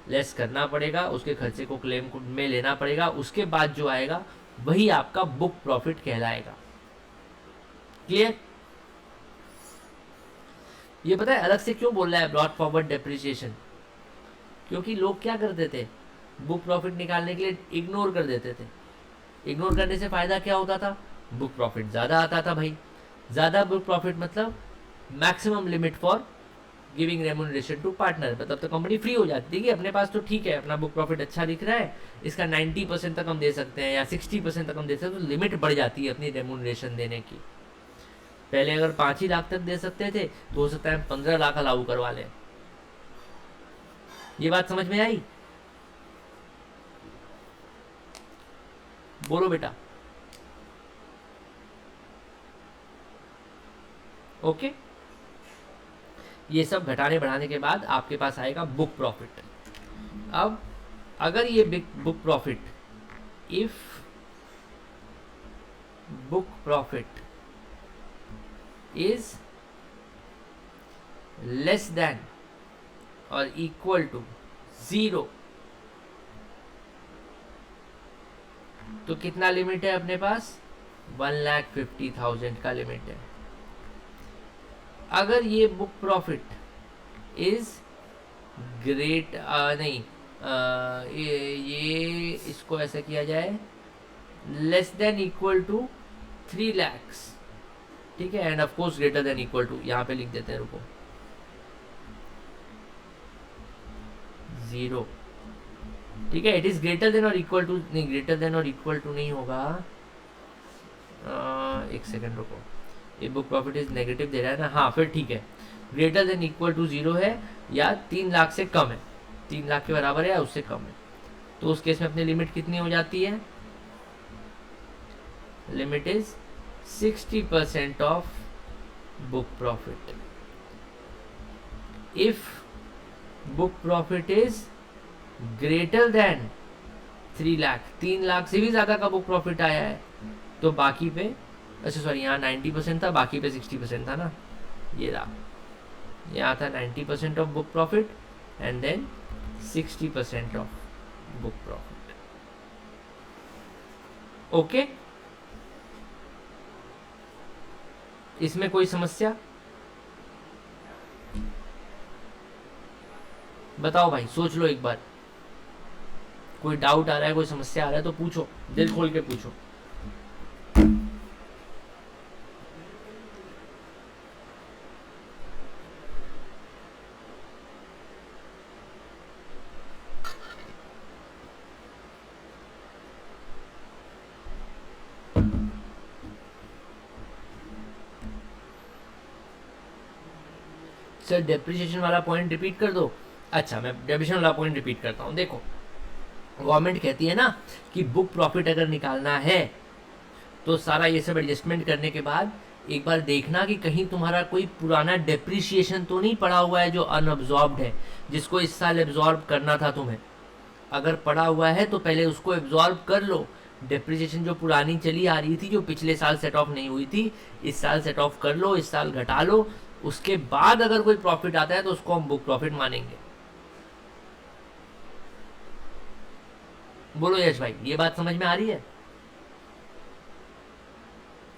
लेस करना पड़ेगा, उसके खर्चे को क्लेम में लेना पड़ेगा। उसके बाद जो आएगा वही आपका बुक प्रॉफिट कहलाएगा। क्लियर? ये पता है अलग से क्यों बोल रहा है ब्रॉड फॉरवर्ड डेप्रिसिएशन? क्योंकि लोग क्या करते थे, बुक प्रॉफिट निकालने के लिए इग्नोर कर देते थे। इग्नोर करने से फायदा क्या होता था, बुक प्रॉफिट ज्यादा आता था। भाई ज्यादा बुक प्रॉफिट मतलब maximum limit for giving remuneration to partner, मतलब तो कंपनी फ्री हो जाती है कि अपने पास तो ठीक है अपना बुक प्रॉफिट अच्छा दिख रहा है, इसका 90% तक हम दे सकते हैं या 60% तक हम दे सकते हैं, तो लिमिट बढ़ जाती है अपनी रेमुनरेशन देने की। पहले अगर 5 ही लाख तक दे सकते थे तो हो सकता है 15 लाख लागू करवा लें। ये बात समझ में आई? बोलो बेटा। ओके, ये सब घटाने बढ़ाने के बाद आपके पास आएगा बुक प्रॉफिट। अब अगर ये book profit if book profit is less than और इक्वल टू 0, तो कितना लिमिट है अपने पास? 1,50,000 का लिमिट है। अगर ये बुक प्रॉफिट इज ग्रेट नहीं ये इसको ऐसा किया जाए, less than equal to 3 lakhs, ठीक है, and of course greater than equal to, यहाँ पे लिख देते हैं, रुको, 0, ठीक है। इट इज ग्रेटर देन और इक्वल टू, नहीं ग्रेटर देन और इक्वल टू नहीं होगा, एक सेकंड रुको, ये बुक प्रॉफिट इज नेगेटिव दे रहा है ना, हाँ फिर ठीक है, ग्रेटर देन इक्वल टू 0 है या 3 लाख से कम है, 3 लाख के बराबर है या उससे कम है, तो उस केस में अपनी लिमिट कितनी हो जाती है? Limit is 60% of book profit. If book profit is greater then 3 lakh, 3 lakh से भी ज्यादा का बुक प्रॉफिट आया है, तो बाकी पे, अच्छा सॉरी, यहाँ 90% था, बाकी पे 60% था ना, ये रहा, यहाँ था 90% of book profit and then 60% of book profit. Okay, इसमें कोई समस्या? बताओ भाई, सोच लो एक बार, कोई डाउट आ रहा है, कोई समस्या आ रहा है तो पूछो, दिल खोल के पूछो। सर डेप्रिसिएशन वाला पॉइंट रिपीट कर दो। अच्छा, मैं डेप्रिसिएशन वाला पॉइंट रिपीट करता हूँ। देखो, गवर्नमेंट कहती है ना कि बुक प्रॉफिट अगर निकालना है तो सारा ये सब एडजस्टमेंट करने के बाद एक बार देखना कि कहीं तुम्हारा कोई पुराना डेप्रिसिएशन तो नहीं पड़ा हुआ है जो अनअब्जॉर्ब्ड है, जिसको इस साल एब्जॉर्ब करना था तुम्हें। अगर पड़ा हुआ है तो पहले उसको एब्जॉर्ब कर लो। डेप्रिसिएशन जो पुरानी चली आ रही थी, जो पिछले साल सेट ऑफ नहीं हुई थी, इस साल सेट ऑफ कर लो, इस साल घटा लो, उसके बाद अगर कोई प्रॉफिट आता है तो उसको हम बुक प्रॉफिट मानेंगे। बोलो यश भाई, ये बात समझ में आ रही है?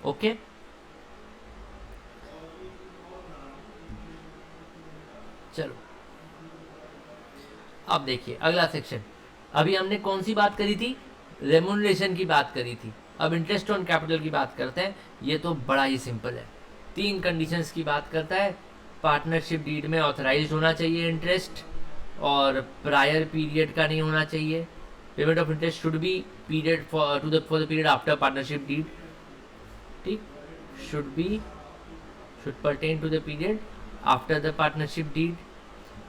ओके, चलो अब देखिए अगला सेक्शन। अभी हमने कौन सी बात करी थी? रेम्यूनरेशन की बात करी थी। अब इंटरेस्ट ऑन कैपिटल की बात करते हैं। ये तो बड़ा ही सिंपल है, 3 कंडीशंस की बात करता है। पार्टनरशिप डीड में ऑथराइज्ड होना चाहिए इंटरेस्ट, और प्रायर पीरियड का नहीं होना चाहिए। Payment of interest should be period for the period after partnership deed, ठीक, should pertain to the period after the partnership deed.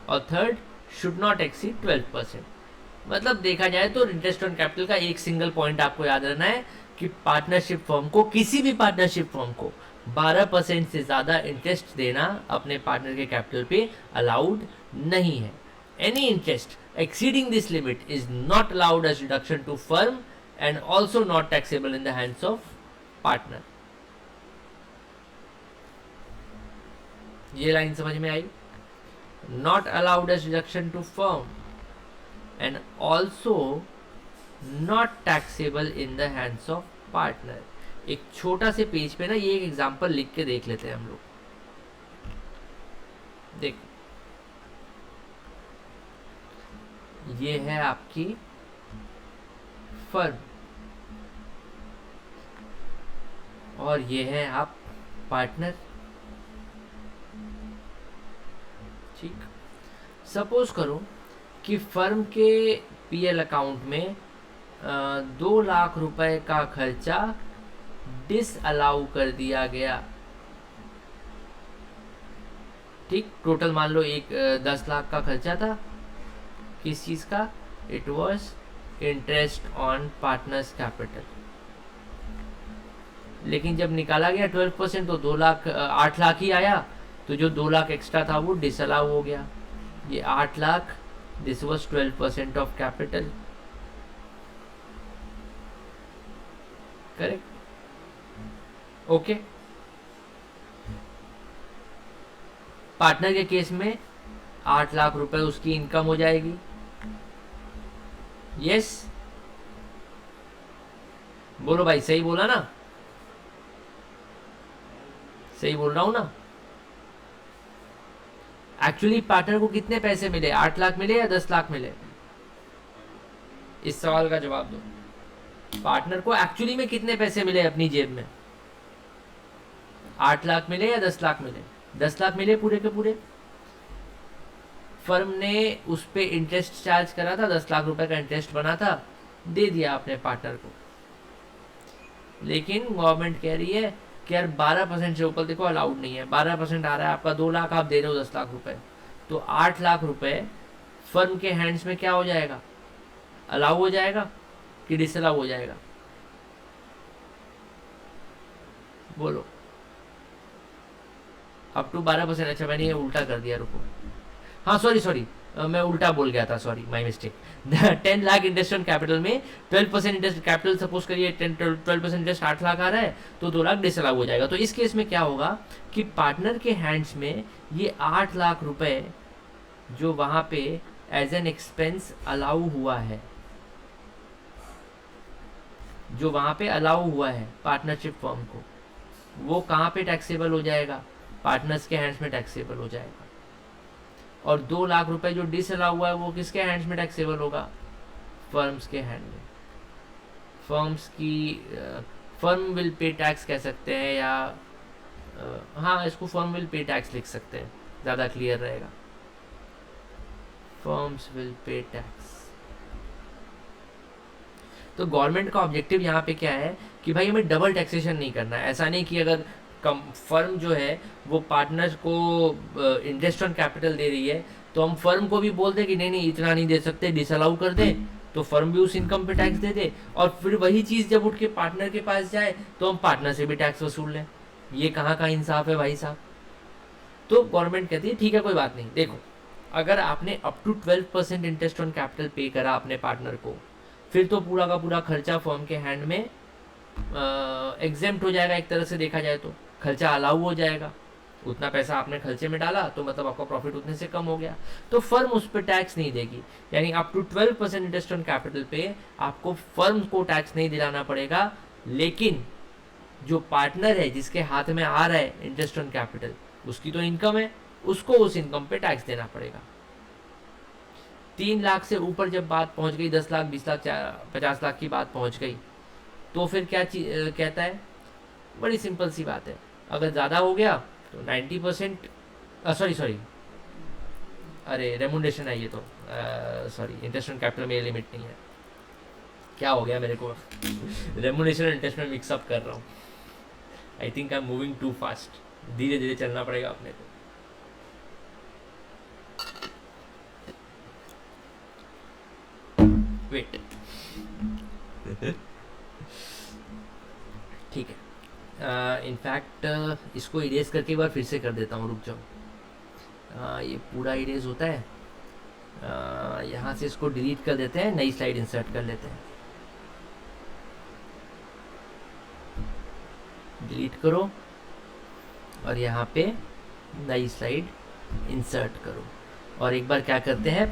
और थर्ड, शुड नॉट एक्सीड 12%। मतलब देखा जाए तो इंटरेस्ट ऑन कैपिटल का एक सिंगल पॉइंट आपको याद रखना है कि पार्टनरशिप फर्म को, किसी भी पार्टनरशिप फर्म को 12% से ज्यादा इंटरेस्ट देना अपने पार्टनर के कैपिटल पे अलाउड नहीं है। Any interest exceeding this limit is not allowed as deduction to firm and also not taxable in the hands of partner. ये लाइन समझ में आई? Not allowed as deduction to firm and also not taxable in the hands of partner. एक छोटा से page पे ना ये एक एग्जांपल लिख के देख लेते हैं हम लोग। देखो, ये है आपकी फर्म और ये है आप पार्टनर, ठीक। सपोज करो कि फर्म के पीएल अकाउंट में 2 लाख रुपए का खर्चा डिसअलाउ कर दिया गया, ठीक। टोटल मान लो 10 लाख का खर्चा था। किस चीज का? It was interest on partners capital. लेकिन जब निकाला गया 12% तो 8 लाख ही आया, तो जो 2 लाख एक्स्ट्रा था वो डिसअलाउ हो गया। ये 8 lakh, this was 12% of capital, correct. Okay, partner के केस में 8 लाख रुपए उसकी इनकम हो जाएगी। यस, बोलो भाई, सही बोला ना? सही बोल रहा हूं ना? एक्चुअली पार्टनर को कितने पैसे मिले, 8 लाख मिले या 10 लाख मिले? इस सवाल का जवाब दो। पार्टनर को एक्चुअली में कितने पैसे मिले अपनी जेब में? 8 लाख मिले या 10 लाख मिले? 10 लाख मिले पूरे के पूरे। फर्म ने उस पे इंटरेस्ट चार्ज करा था, 10 लाख रुपए का इंटरेस्ट बना था, दे दिया अपने पार्टनर को। लेकिन गवर्नमेंट कह रही है कि यार 12% से ऊपर देखो अलाउड नहीं है, 12% आ रहा है आपका, 2 लाख आप दे रहे हो 10 लाख रुपए, तो 8 लाख रुपए फर्म के हैंड्स में क्या हो जाएगा, अलाउ हो जाएगा कि डिसअलाउ हो जाएगा? बोलो। Up to 12%। अच्छा, मैंने ये उल्टा कर दिया, रुको। हाँ सॉरी, मैं उल्टा बोल गया था, sorry, my mistake. 10 lakh interest on capital में 12% इंटरेस्ट, कैपिटल सपोज करिए 12% इंटरेस्ट 8 लाख आ रहा है, तो 2 लाख डिसअलाउ हो जाएगा। तो इस केस में क्या होगा कि पार्टनर के हैंड्स में ये 8 लाख रुपए जो वहां पे एज एन एक्सपेंस अलाउ हुआ है, जो वहां पे अलाउ हुआ है पार्टनरशिप फर्म को, वो कहाँ पे टैक्सेबल हो जाएगा? पार्टनर्स के हैंड्स में टैक्सेबल हो जाएगा। और 2 लाख रुपए जो डिसअलाउ हुआ है वो किसके हैंड्स में टैक्सेबल होगा? फर्म्स के हैंड में। फर्म्स की फर्म विल पे टैक्स कह सकते हैं, या हाँ, इसको फर्म विल पे टैक्स लिख सकते हैं, ज़्यादा क्लियर रहेगा। Firms will pay tax. तो गवर्नमेंट का ऑब्जेक्टिव यहाँ पे क्या है कि भाई हमें डबल टैक्सेशन नहीं करना है। ऐसा नहीं कि अगर फर्म जो है वो पार्टनर्स को इंटरेस्ट ऑन कैपिटल दे रही है तो हम फर्म को भी बोल दें कि नहीं नहीं इतना नहीं दे सकते, डिसअलाउ कर दें, तो फर्म भी उस इनकम पे टैक्स दे दे, और फिर वही चीज़ जब उठ के पार्टनर के पास जाए तो हम पार्टनर से भी टैक्स वसूल लें। ये कहाँ का इंसाफ है भाई साहब? तो गवर्नमेंट कहती है ठीक है कोई बात नहीं, देखो अगर आपने up to 12% interest on capital pay करा अपने पार्टनर को, फिर तो पूरा का पूरा खर्चा फर्म के हैंड में एग्जेम्प्ट हो जाएगा। एक तरह से देखा जाए तो खर्चा अलाउ हो जाएगा, उतना पैसा आपने खर्चे में डाला तो मतलब आपका प्रॉफिट उतने से कम हो गया, तो फर्म उस पर टैक्स नहीं देगी। यानी up to 12% interest on capital pay आपको फर्म को टैक्स नहीं दिलाना पड़ेगा, लेकिन जो पार्टनर है जिसके हाथ में आ रहा है इंटरेस्ट ऑन कैपिटल, उसकी तो इनकम है, उसको उस इनकम पे टैक्स देना पड़ेगा। 3 लाख से ऊपर जब बात पहुंच गई, 10 लाख 20 लाख 50 लाख की बात पहुंच गई, तो फिर क्या कहता है? बड़ी सिंपल सी बात है, अगर ज़्यादा हो गया तो 90%, सॉरी, अरे रेमुनरेशन है ये तो, सॉरी, इंटरेस्ट ऑन कैपिटल में ये लिमिट नहीं है, क्या हो गया मेरे को? रेमुनरेशन और इंटरेस्ट में मिक्सअप कर रहा हूँ। I think I am moving too fast, धीरे धीरे चलना पड़ेगा अपने को। वेट, ठीक है, इनफैक्ट इसको इरेज करके एक बार फिर से कर देता हूँ, रुक जाओ। ये पूरा इरेज होता है, यहाँ से इसको डिलीट कर देते हैं, नई स्लाइड इंसर्ट कर लेते हैं। डिलीट करो और यहाँ पे नई स्लाइड इंसर्ट करो, और एक बार क्या करते हैं,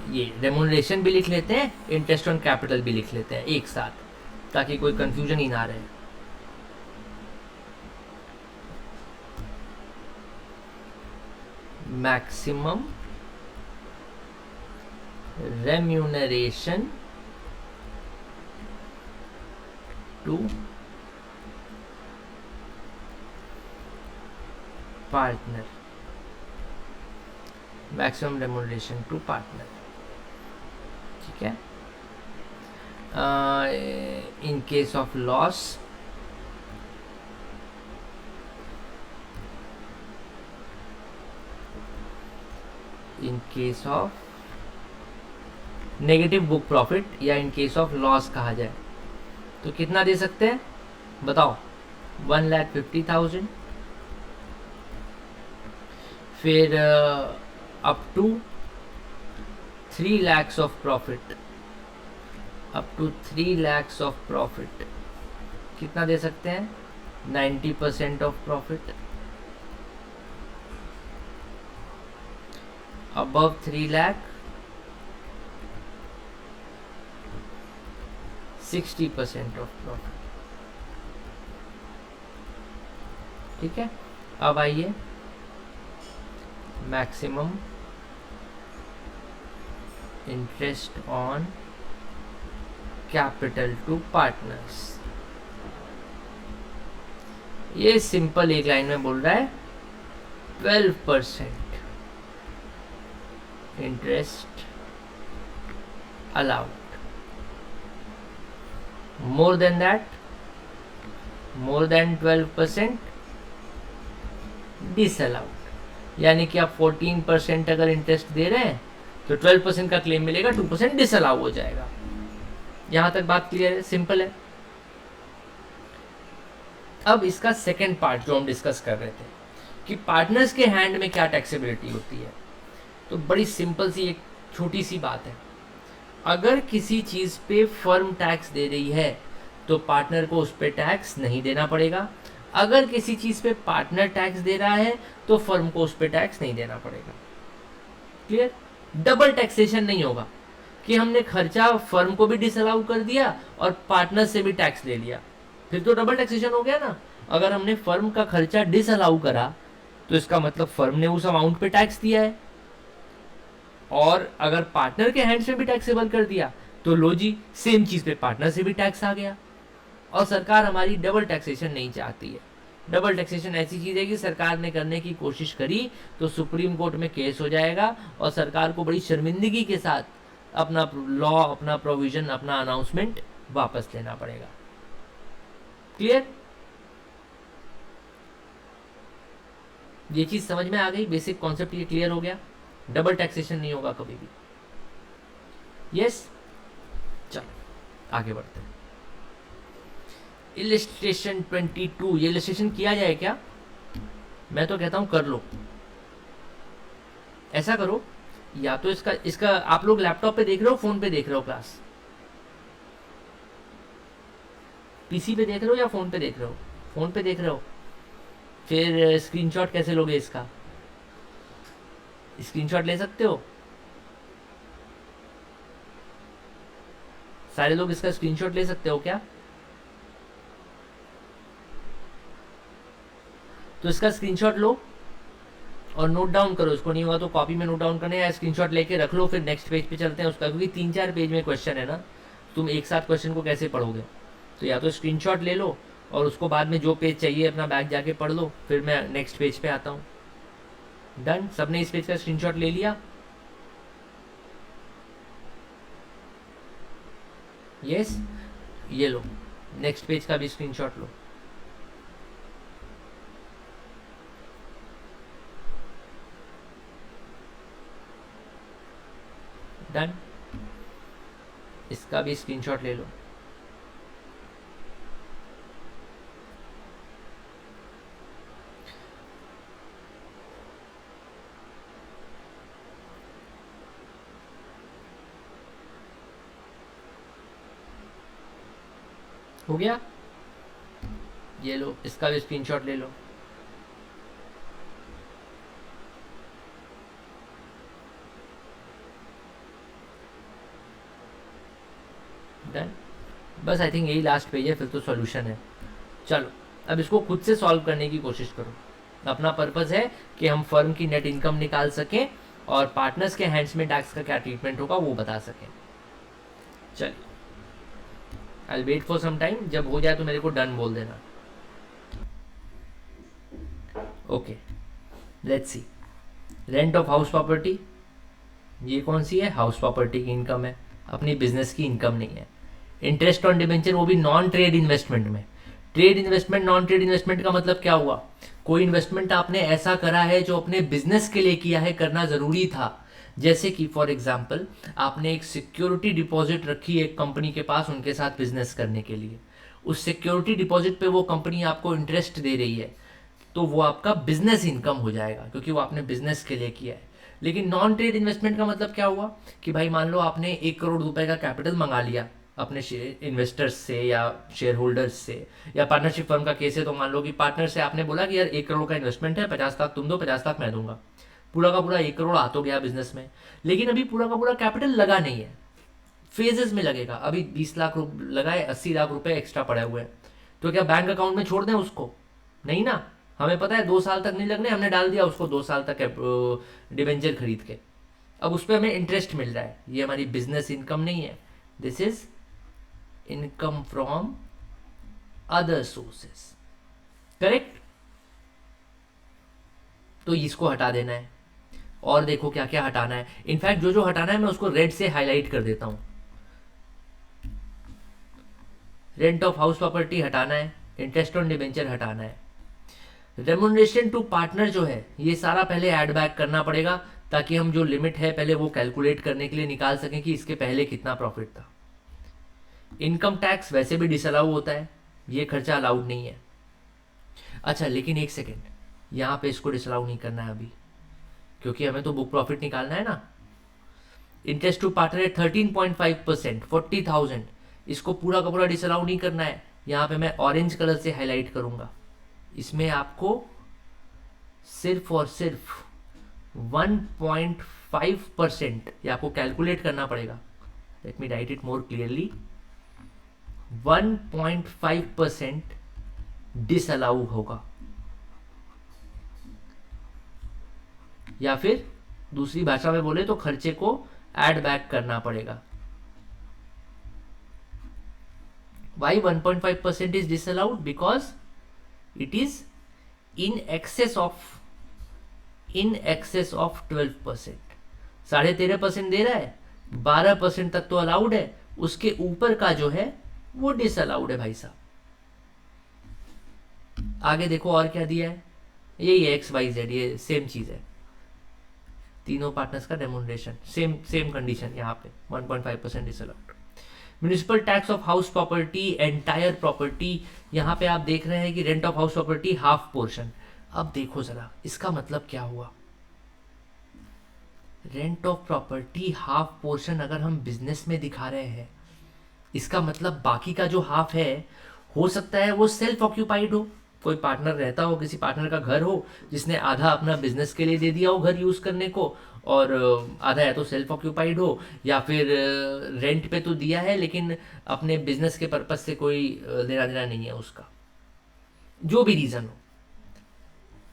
ये रेमुनरेशन भी लिख लेते हैं, इंटरेस्ट ऑन कैपिटल भी लिख लेते हैं एक साथ, ताकि कोई कंफ्यूजन ही ना रहे। Maximum remuneration to partner, maximum remuneration to partner, ठीक है। In case of loss, in case of negative book profit, या इन केस ऑफ लॉस कहा जाए तो कितना दे सकते हैं बताओ? 1,50,000, फिर up to 3 lakhs of profit, up to 3 lakhs of profit कितना दे सकते हैं? 90% of profit. Above 3 lakh 60% of profit. ठीक है, अब आइए maximum interest on capital to partners. ये सिंपल एक लाइन में बोल रहा है 12% interest allowed, more than that, more than 12% disallowed. यानी कि आप 14% अगर इंटरेस्ट दे रहे हैं तो 12% का क्लेम मिलेगा, 2% डिसअलाउ हो जाएगा। यहां तक बात क्लियर है, सिंपल है। अब इसका सेकंड पार्ट जो हम डिस्कस कर रहे थे कि पार्टनर्स के हैंड में क्या टैक्सेबिलिटी होती है, तो बड़ी सिंपल सी एक छोटी सी बात है। अगर किसी चीज पे फर्म टैक्स दे रही है तो पार्टनर को उस पर टैक्स नहीं देना पड़ेगा। अगर किसी चीज पे पार्टनर टैक्स दे रहा है तो फर्म को उस पर टैक्स नहीं देना पड़ेगा। क्लियर? डबल टैक्सेशन नहीं होगा कि हमने खर्चा फर्म को भी डिसअलाउ कर दिया और पार्टनर से भी टैक्स ले लिया, फिर तो डबल टैक्सेशन हो गया ना। अगर हमने फर्म का खर्चा डिसअलाउ करा तो इसका मतलब फर्म ने उस अमाउंट पे टैक्स दिया है, और अगर पार्टनर के हैंड्स में भी टैक्सेबल कर दिया तो लो जी, सेम चीज पे पार्टनर से भी टैक्स आ गया। और सरकार हमारी डबल टैक्सेशन नहीं चाहती है। डबल टैक्सेशन ऐसी चीज है कि सरकार ने करने की कोशिश करी तो सुप्रीम कोर्ट में केस हो जाएगा और सरकार को बड़ी शर्मिंदगी के साथ अपना लॉ, अपना प्रोविजन, अपना अनाउंसमेंट वापस लेना पड़ेगा। क्लियर? ये चीज समझ में आ गई, बेसिक कॉन्सेप्ट ये क्लियर हो गया। डबल टैक्सेशन नहीं होगा कभी भी। यस, चलो आगे बढ़ते हैं। इलिस्ट्रेशन 22, ये इलिस्ट्रेशन किया जाए क्या? मैं तो कहता हूं कर लो। ऐसा करो, या तो इसका आप लोग लैपटॉप पे देख रहे हो, फोन पे देख रहे हो क्लास? पीसी पे देख रहे हो या फोन पे देख रहे हो? फोन पे देख रहे हो, फिर स्क्रीनशॉट कैसे लोगे इसका? स्क्रीनशॉट ले सकते हो? सारे लोग इसका स्क्रीनशॉट ले सकते हो क्या? तो इसका स्क्रीनशॉट लो और नोट डाउन करो। इसको नहीं होगा तो कॉपी में नोट डाउन करने या स्क्रीनशॉट लेके रख लो, फिर नेक्स्ट पेज पे चलते हैं उसका, क्योंकि 3-4 पेज में क्वेश्चन है ना, तुम एक साथ क्वेश्चन को कैसे पढ़ोगे? तो या तो स्क्रीनशॉट ले लो और उसको बाद में जो पेज चाहिए अपना बैग जाके पढ़ लो, फिर मैं नेक्स्ट पेज पे आता हूँ। डन? सबने इस पेज का स्क्रीनशॉट ले लिया? यस, ये लो, नेक्स्ट पेज का भी स्क्रीनशॉट लो। डन? इसका भी स्क्रीनशॉट ले लो। हो गया? ये लो, इसका भी स्क्रीनशॉट ले लो। डन? बस आई थिंक यही लास्ट पेज है, फिर तो सॉल्यूशन है। चलो अब इसको खुद से सॉल्व करने की कोशिश करो। अपना पर्पस है कि हम फर्म की नेट इनकम निकाल सकें और पार्टनर्स के हैंड्स में टैक्स का क्या ट्रीटमेंट होगा वो बता सकें। चलिए, I wait for some time, जब हो जाए तो मेरे को डन बोल देना। Okay, let's see. Rent of house property, ये कौन सी है? हाउस प्रॉपर्टी की इनकम है, अपनी बिजनेस की इनकम नहीं है। इंटरेस्ट ऑन डिबेंचर, वो भी नॉन ट्रेड इन्वेस्टमेंट में। Trade investment, non trade investment का मतलब क्या हुआ? कोई इन्वेस्टमेंट आपने ऐसा करा है जो अपने बिजनेस के लिए किया है, करना जरूरी था। जैसे कि फॉर एग्जाम्पल आपने एक सिक्योरिटी डिपॉजिट रखी एक कंपनी के पास उनके साथ बिजनेस करने के लिए, उस सिक्योरिटी डिपॉजिट पे वो कंपनी आपको इंटरेस्ट दे रही है, तो वो आपका बिजनेस इनकम हो जाएगा क्योंकि वो आपने बिजनेस के लिए किया है। लेकिन नॉन ट्रेड इन्वेस्टमेंट का मतलब क्या हुआ कि भाई मान लो आपने 1 करोड़ रुपए का कैपिटल मंगा लिया अपने इन्वेस्टर्स से या शेयर होल्डर्स से, या पार्टनरशिप फर्म का केस है तो मान लो कि पार्टनर से आपने बोला कि यार 1 करोड़ का इन्वेस्टमेंट है, 50 लाख तुम दो, 50 लाख मैं दूंगा। पूरा का पूरा 1 करोड़ आ तो गया बिजनेस में, लेकिन अभी पूरा का पूरा कैपिटल लगा नहीं है, फेजेस में लगेगा। अभी 20 लाख लगाए, 80 लाख रुपए एक्स्ट्रा पड़े हुए हैं, तो क्या बैंक अकाउंट में छोड़ दें उसको? नहीं ना, हमें पता है 2 साल तक नहीं लगने, हमने डाल दिया उसको 2 साल तक डिबेंचर खरीद के। अब उस पर हमें इंटरेस्ट मिल रहा है, ये हमारी बिजनेस इनकम नहीं है, this is income from other sources, correct? तो इसको हटा देना है। और देखो क्या क्या हटाना है, इनफैक्ट जो जो हटाना है मैं उसको रेड से हाईलाइट कर देता हूं। रेंट ऑफ हाउस प्रॉपर्टी हटाना है, इंटरेस्ट ऑन डिबेंचर हटाना है, रेमुनरेशन टू पार्टनर जो है ये सारा पहले ऐड बैक करना पड़ेगा, ताकि हम जो लिमिट है पहले वो कैलकुलेट करने के लिए निकाल सकें कि इसके पहले कितना प्रॉफिट था। इनकम टैक्स वैसे भी डिसअलाउ होता है, ये खर्चा अलाउड नहीं है। अच्छा लेकिन एक सेकेंड, यहाँ पे इसको डिसअलाउ नहीं करना है अभी, क्योंकि हमें तो बुक प्रॉफिट निकालना है ना। इंटरेस्ट टू पार्टनर है 13.5%, 40,000, इसको पूरा का पूरा डिसअलाउ नहीं करना है। यहाँ पे मैं ऑरेंज कलर से हाईलाइट करूंगा, इसमें आपको सिर्फ और सिर्फ 1.5% ये आपको कैलकुलेट करना पड़ेगा। Let me right it more clearly, 1.5% disallow होगा, या फिर दूसरी भाषा में बोले तो खर्चे को ऐड बैक करना पड़ेगा। Why 1.5% is disallowed? Because it is in excess of 12%। 13.5% दे रहा है, 12% तक तो अलाउड है, उसके ऊपर का जो है वो डिसअलाउड है भाई साहब। आगे देखो और क्या दिया है, ये XYZ, ये सेम चीज है, तीनों पार्टनर्स का रेमुनरेशन सेम कंडीशन यहाँ पे 1.5% disallowed. Municipal tax of house property, entire property, यहाँ पे आप देख रहे हैं कि rent of house property half portion. अब देखो जरा इसका मतलब क्या हुआ, rent of property half portion अगर हम बिजनेस में दिखा रहे हैं, इसका मतलब बाकी का जो हाफ है हो सकता है वो सेल्फ ऑक्यूपाइड हो, कोई पार्टनर रहता हो, किसी पार्टनर का घर हो जिसने आधा अपना बिजनेस के लिए दे दिया हो घर यूज करने को, और आधा या तो सेल्फ ऑक्यूपाइड हो, या फिर रेंट पे तो दिया है लेकिन अपने बिजनेस के पर्पज से कोई लेना देना नहीं है उसका, जो भी रीजन हो।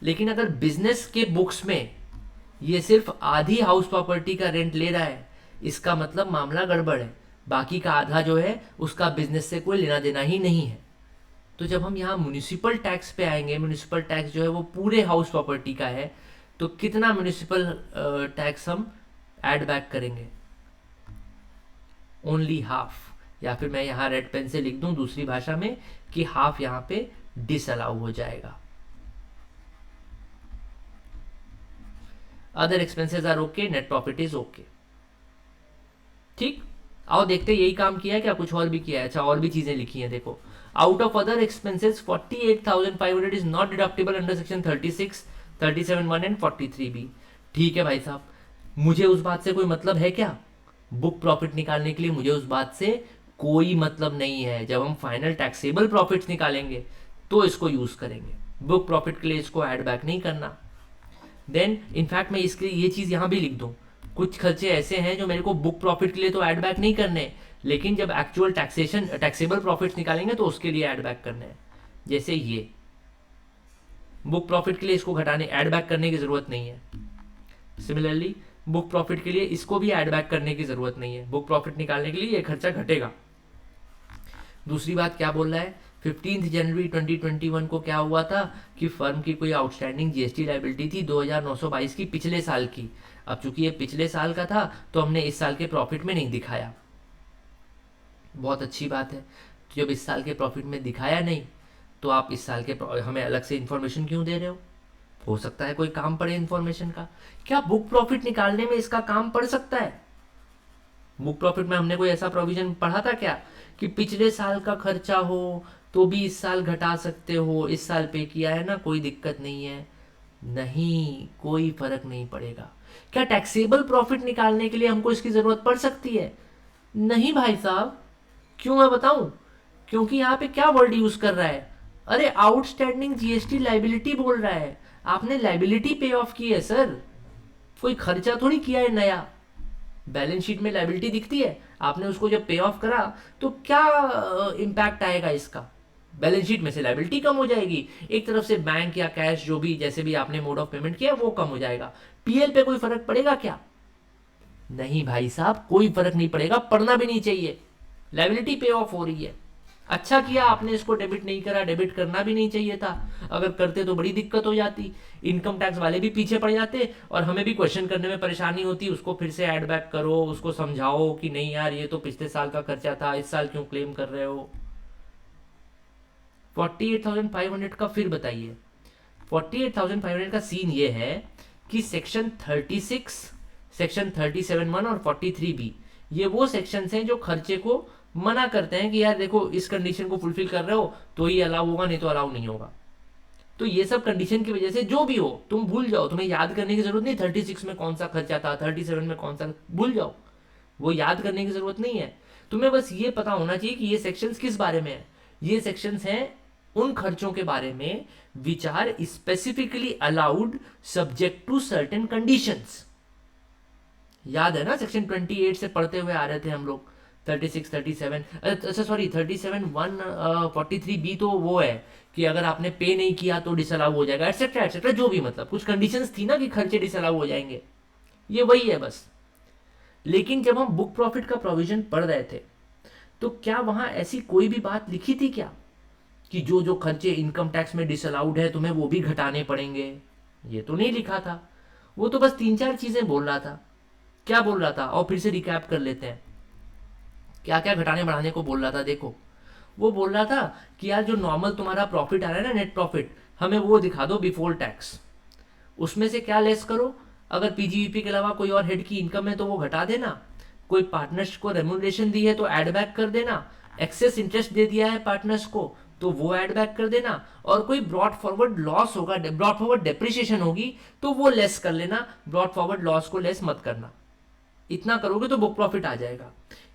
लेकिन अगर बिजनेस के बुक्स में ये सिर्फ आधी हाउस प्रॉपर्टी का रेंट ले रहा है, इसका मतलब मामला गड़बड़ है, बाकी का आधा जो है उसका बिजनेस से कोई लेना देना ही नहीं है। तो जब हम यहाँ म्यूनिसिपल टैक्स पे आएंगे, म्यूनिसिपल टैक्स जो है वो पूरे हाउस प्रॉपर्टी का है, तो कितना म्यूनिसिपल टैक्स हम ऐड बैक करेंगे? ओनली हाफ, या फिर मैं यहाँ रेड पेन से लिख दूं दूसरी भाषा में कि हाफ यहाँ पे डिसअलाउ हो जाएगा। Other expenses are okay, net profit is okay. ठीक, आओ देखते यही काम किया है क्या, कुछ और भी किया है? अच्छा और भी चीजें लिखी हैं, देखो। Out of other expenses 48,500 is not deductible under section 36, 37(1) and 43(b)। ठीक है भाई साहब, मुझे उस बात से कोई मतलब है क्या? बुक प्रॉफिट निकालने के लिए मुझे उस बात से कोई मतलब नहीं है। जब हम फाइनल टैक्सेबल प्रॉफिट्स निकालेंगे तो इसको यूज करेंगे, बुक प्रॉफिट के लिए इसको ऐड बैक नहीं करना। देन इनफैक्ट मैं इसके लिए ये चीज यहां भी लिख दूं, कुछ खर्चे ऐसे हैं जो मेरे को बुक प्रॉफिट के लिए तो ऐड बैक नहीं करने, लेकिन जब एक्चुअल टैक्सेबल प्रॉफिट्स निकालेंगे तो उसके लिए ऐड बैक करने हैं। जैसे ये बुक प्रॉफिट के लिए इसको घटाने ऐड बैक करने की जरूरत नहीं है। सिमिलरली बुक प्रॉफिट के लिए इसको भी ऐड बैक करने की जरूरत नहीं है, बुक प्रॉफिट निकालने के लिए ये खर्चा घटेगा। दूसरी बात क्या बोल रहा है, 15 जनवरी 2021 को क्या हुआ था कि फर्म की कोई आउटस्टैंडिंग जीएसटी लायबिलिटी थी 2,922 की, पिछले साल की। अब चूंकि ये पिछले साल का था तो हमने इस साल के प्रॉफिट में नहीं दिखाया, बहुत अच्छी बात है। तो जब इस साल के प्रॉफिट में दिखाया नहीं तो आप इस साल के हमें अलग से इंफॉर्मेशन क्यों दे रहे हो सकता है कोई काम पड़े इंफॉर्मेशन का। क्या बुक प्रॉफिट निकालने में इसका काम पड़ सकता है? बुक प्रॉफिट में हमने कोई ऐसा प्रोविजन पढ़ा था क्या कि पिछले साल का खर्चा हो तो भी इस साल घटा सकते हो, इस साल पे किया है ना कोई दिक्कत नहीं है? नहीं, कोई फर्क नहीं पड़ेगा। क्या टैक्सेबल प्रॉफिट निकालने के लिए हमको इसकी जरूरत पड़ सकती है? नहीं भाई साहब, क्यों मैं बताऊं? क्योंकि यहाँ पे क्या वर्ड यूज कर रहा है, अरे आउटस्टैंडिंग जीएसटी लाइबिलिटी बोल रहा है। आपने लाइबिलिटी पे ऑफ की है सर, कोई खर्चा थोड़ी किया है नया। बैलेंस शीट में लाइबिलिटी दिखती है, आपने उसको जब पे ऑफ करा तो क्या इम्पैक्ट आएगा इसका? बैलेंस शीट में से लाइबिलिटी कम हो जाएगी, एक तरफ से बैंक या कैश जो भी जैसे भी आपने मोड ऑफ पेमेंट किया वो कम हो जाएगा। पीएल पे कोई फर्क पड़ेगा क्या? नहीं भाई साहब, कोई फर्क नहीं पड़ेगा, पड़ना भी नहीं चाहिए। लाइबिलिटी पे ऑफ हो रही है, अच्छा किया आपने इसको डेबिट नहीं करा, डेबिट करना भी नहीं चाहिए था। अगर करते तो बड़ी दिक्कत हो जाती, इनकम टैक्स वाले भी पीछे पड़ जाते और हमें भी क्वेश्चन करने में परेशानी होती, उसको फिर से ऐड बैक करो, उसको समझाओ कि नहीं यार ये तो पिछले साल का खर्चा था, इस साल क्यों क्लेम कर रहे हो। 48,500 का फिर बताइए। 48,500 का सीन ये है कि सेक्शन 36, सेक्शन 37(1) और 43(b), ये वो सेक्शन हैं जो खर्चे को मना करते हैं कि यार देखो इस कंडीशन को फुलफिल कर रहे हो तो ही अलाउ होगा, नहीं तो अलाउ नहीं होगा। तो ये सब कंडीशन की वजह से जो भी हो तुम भूल जाओ, तुम्हें याद करने की जरूरत नहीं 36 में कौन सा खर्चा था, 37 में कौन सा, भूल जाओ, वो याद करने की जरूरत नहीं है। तुम्हें बस ये पता होना चाहिए कि ये सेक्शंस किस बारे में है। ये सेक्शंस हैं उन खर्चों के बारे में which are specifically allowed subject to certain conditions. याद है ना, सेक्शन 28 से पढ़ते हुए आ रहे थे हम लोग। 36, 37, अच्छा सॉरी 37(1), 43(b) तो वो है कि अगर आपने पे नहीं किया तो डिसअलाउ हो जाएगा, एटसेट्रा एटसेट्रा, जो भी मतलब कुछ कंडीशंस थी ना कि खर्चे डिसअलाउ हो जाएंगे, ये वही है बस। लेकिन जब हम बुक प्रॉफिट का प्रोविजन पढ़ रहे थे तो क्या वहां ऐसी कोई भी बात लिखी थी क्या कि जो जो खर्चे इनकम टैक्स में डिसअलाउड है तुम्हें वो भी घटाने पड़ेंगे? ये तो नहीं लिखा था। वो तो बस 3-4 चीजें बोल रहा था। क्या बोल रहा था, और फिर से रिकैप कर लेते हैं क्या क्या घटाने बढ़ाने को बोल रहा था। देखो, वो बोल रहा था कि यार जो नॉर्मल तुम्हारा प्रॉफिट आ रहा है ना, नेट प्रॉफिट, हमें वो दिखा दो बिफोर टैक्स। उसमें से क्या लेस करो, अगर पीजीवीपी के अलावा कोई और हेड की इनकम है तो वो घटा देना, कोई पार्टनर्स को रेम्यूनरेशन दी है तो ऐड बैक कर देना, एक्सेस इंटरेस्ट दे दिया है पार्टनर्स को तो वो ऐड बैक कर देना, और कोई ब्रॉड फॉरवर्ड लॉस होगा, ब्रॉड फॉरवर्ड डेप्रिसिएशन होगी तो वो लेस कर लेना, ब्रॉड फॉरवर्ड लॉस को लेस मत करना। इतना करोगे तो बुक प्रॉफिट आ जाएगा।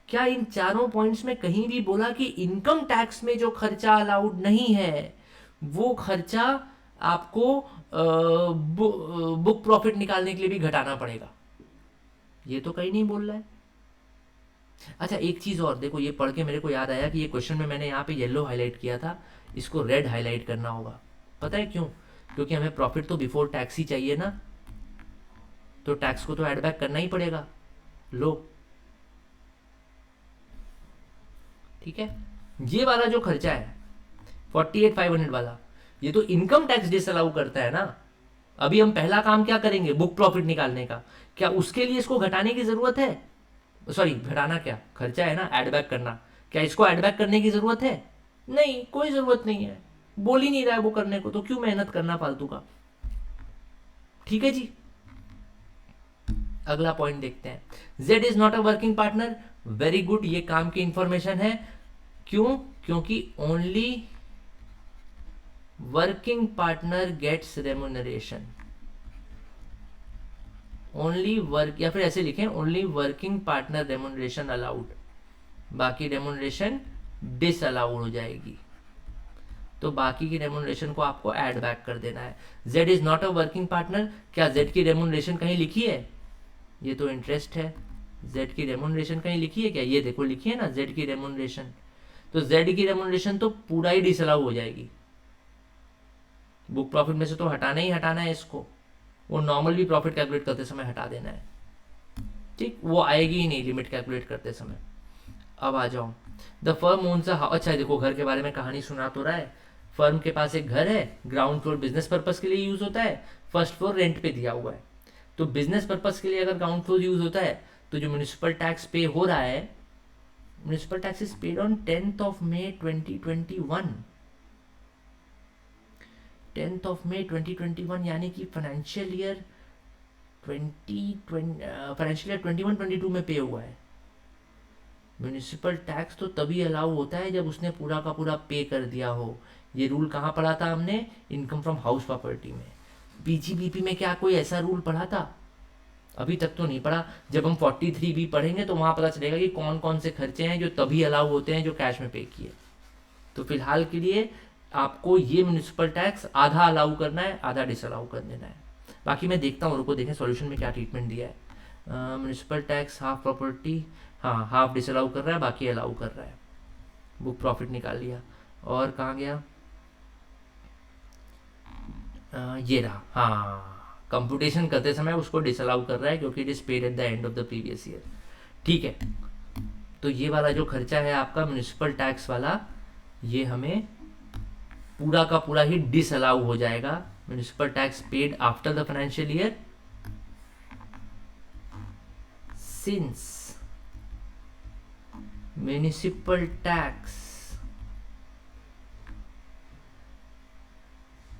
क्या इन चारों पॉइंट्स में कहीं भी बोला कि इनकम टैक्स में जो खर्चा अलाउड नहीं है वो खर्चा आपको बुक प्रॉफिट निकालने के लिए भी घटाना पड़ेगा? ये तो कहीं नहीं बोल रहा है। अच्छा एक चीज और देखो, ये पढ़ के मेरे को याद आया कि ये क्वेश्चन में मैंने यहाँ पे येलो हाईलाइट किया था, इसको रेड हाईलाइट करना होगा। पता है क्यों? क्योंकि हमें प्रॉफिट तो बिफोर टैक्स ही चाहिए ना, तो टैक्स को तो ऐड बैक करना ही पड़ेगा। लो, ठीक है, ये वाला जो खर्चा है 48,500 वाला, ये तो इनकम टैक्स डिसअलाउ करता है ना। अभी हम पहला काम क्या करेंगे, बुक प्रॉफिट निकालने का, क्या उसके लिए इसको घटाने की जरूरत है? सॉरी, घटाना क्या, खर्चा है ना, ऐड बैक करना, क्या इसको ऐड बैक करने की जरूरत है? नहीं, कोई जरूरत नहीं है, बोल ही नहीं रहा है वो करने को, तो क्यों मेहनत करना फालतू का। ठीक है जी, अगला पॉइंट देखते हैं। Z is not a working partner, very good, ये काम की इंफॉर्मेशन है। क्यों? क्योंकि only working partner gets remuneration, only work, या फिर ऐसे लिखें only working partner remuneration allowed, बाकी रेम्यूनरेशन डिसअलाउड हो जाएगी। तो बाकी की रेम्यूनरेशन को आपको ऐड बैक कर देना है। Z is not a working partner, क्या जेड की रेम्यूनरेशन कहीं लिखी है? ये तो इंटरेस्ट है, जेड की रेम्यूनरेशन कहीं लिखी है क्या? ये देखो लिखी है ना जेड की रेम्यूनरेशन, तो जेड की रेम्यूनरेशन तो पूरा ही डिसअलाउ हो जाएगी। बुक प्रॉफिट में से तो हटाना ही हटाना है इसको, वो नॉर्मल भी प्रॉफिट कैलकुलेट करते समय हटा देना है, ठीक, वो आएगी ही नहीं लिमिट कैलकुलेट करते समय। अब आ जाओ, द फर्म ओन्स अ, अच्छा देखो घर के बारे में कहानी सुना तो रहा है। फर्म के पास एक घर है, ग्राउंड फ्लोर बिजनेस पर्पस के लिए यूज होता है, फर्स्ट फ्लोर रेंट पे दिया हुआ है। तो बिजनेस पर्पस के लिए अगर ग्राउंड फ्लोर यूज होता है तो जो म्यूनिसिपल टैक्स पे हो रहा है, municipal tax is paid on 10th May 2021, 10th May 2021, यानी कि फाइनेंशियल ईयर 21-22 में पे हुआ है। म्यूनिसिपल टैक्स तो तभी अलाउ होता है जब उसने पूरा का पूरा पे कर दिया हो। ये रूल कहाँ पढ़ा था हमने? इनकम फ्रॉम हाउस प्रॉपर्टी में। पीजीबीपी में क्या कोई ऐसा रूल पढ़ा था? अभी तक तो नहीं पढ़ा। जब हम 43B पढ़ेंगे तो वहाँ पता चलेगा कि कौन कौन से खर्चे हैं जो तभी अलाउ होते हैं जो कैश में पे किए। तो फिलहाल के लिए आपको ये म्यूनिसिपल टैक्स आधा अलाउ करना है, आधा डिसअलाउ कर देना है। बाकी मैं देखता हूँ, रुको देखें सॉल्यूशन में क्या ट्रीटमेंट दिया है। म्यूनिसिपल टैक्स हाफ प्रॉपर्टी, हाँ हाफ डिसअलाउ कर रहा है, बाकी अलाउ कर रहा है। बुक प्रॉफिट निकाल लिया। और कहाँ गया, ये रहा, हाँ कंप्यूटेशन करते समय उसको डिसअलाउ कर रहा है क्योंकि it is paid at the end of the previous year. ठीक है, तो ये वाला जो खर्चा है आपका म्यूनिसिपल टैक्स वाला, ये हमें पूरा का पूरा ही डिसअलाउ हो जाएगा। Municipal tax paid after the financial year since municipal tax